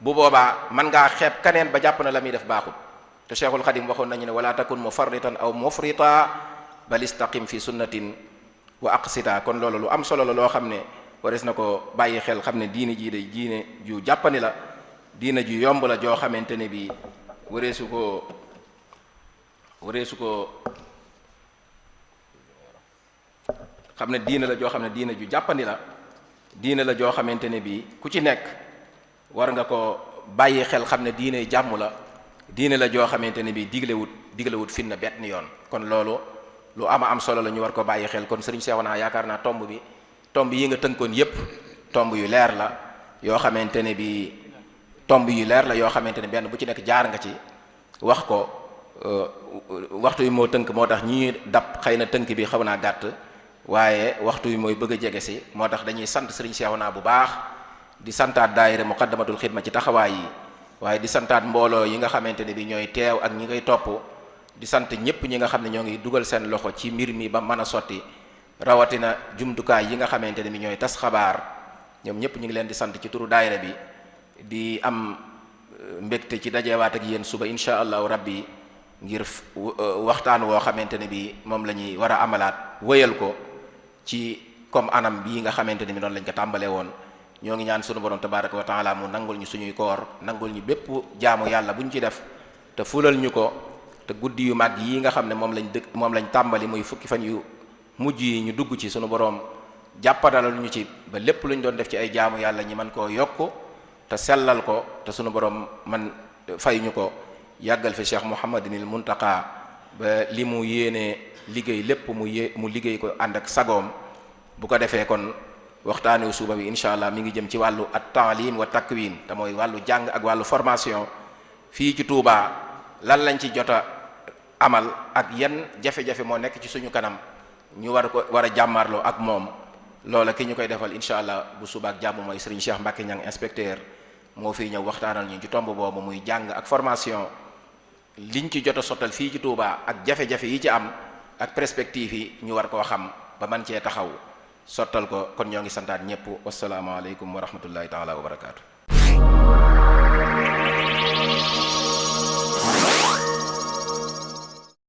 bu boobaa mën ngaa xeeb kaneen ba jàpp na la muy def baaxul. te Cheikhul Xadim waxoon nañu ne wala takun mufarritan aw mufrita bal istaqim fi sunnatin wa aqsita. kon loolu lu am solo la loo xam ne wares na ko bàyyi xel, xam ne diine jii day diine ju jàppani la, diine ju yomb la joo xamante ne bii wareesu ko xam ne diine la joo xam ne diine ju jàppandi la, diine la joo xamante ne bii ku ci nekk war nga ko bàyyi xel, xam ne diine jàmm la, diine la joo xamante ne bii diglewut fitna bett ni yoon. kon loolu lu am solo la, ñu war ko bàyyi xel. kon sëriñ Seexuna yaakaar naa tomb yi nga tënkoon yépp tomb yu leer la yoo xamante ne bii yoo xamante ne benn bu ci nekk jaar nga ci wax ko. waxtu yi moo tënk, moo tax ñi dab xëy na tënk bi xaw naa gàtt, waaye waxtu yi mooy bëgg a jege si, moo tax dañuy sant sëriñ Seexuna bu baax, di santaat daayira muqaddamatul xidma ci taxawaay yi, waaye di santaat mbooloo yi nga xamante ne bi ñooy teew ak ñi ngay topp, di sant ñëpp ñi nga xam ne ñoo ngi dugal seen loxo ci mbir mi ba mën a sotti, rawatina jumtukaay yi nga xamante ne bi ñooy tas xabaar. ñoom ñëpp ñu ngi leen di sant ci turu daayira bi, di am mbégte ci dajewaat ak yéen suba insha allahu rabbi ngir waxtaan woo xamante ne bi moom la ñuy war a amalaat, wëyal ko ci comme anam bii nga xamante ne bi noonu lañ ko tàmbalee woon. ñoo ngi ñaan sunu borom tabaraka wa taala mu nangul ñu suñuy koor, nangul ñu bépp jaamu yàlla bu ñu ci def, te fulal ñu ko, te guddi yu mag yi nga xam ne moom lañ tàmbali muy fukki fan yu mujj yi ñu dugg ci, sunu borom jàppandalal ñu ci ba lépp lu ñu doon def ci ay jaamu yàlla ñi mën koo yokk te sellal ko, te sunu borom man fay ñu ko, yàggal fi Cheikh Mouhamadinil Muntaqa ba li mu yéene liggéey lépp mu liggéey ko ànd ak sagoom. bu ko defee kon waxtaanu suba bi incha allah mi ngi jëm ci wàllu at-taalim wa takwin, te mooy wàllu jàng ak wàllu formation fii ci Touba. lan lañ ci jota amal ak yan jafe-jafe moo nekk ci suñu kanam, ñu war a jàmmarloo ak moom. loola ki ñu koy defal incha allah bu suba ak jàmm mooy Serigne Cheikh Mbacke Niang inspecteur, moo fiy ñëw waxtaanal ñu ci tomb boobu muy jàng ak formation, liñ ci jot a sottal fii ci Touba ak jafe-jafe yi ci am ak perspective yi ñu war koo xam ba man cee taxaw sottal ko. kon ñoo ngi santaat ñëpp, wasalaamaaleykum wa rahmatullahi taala wa barakaatu.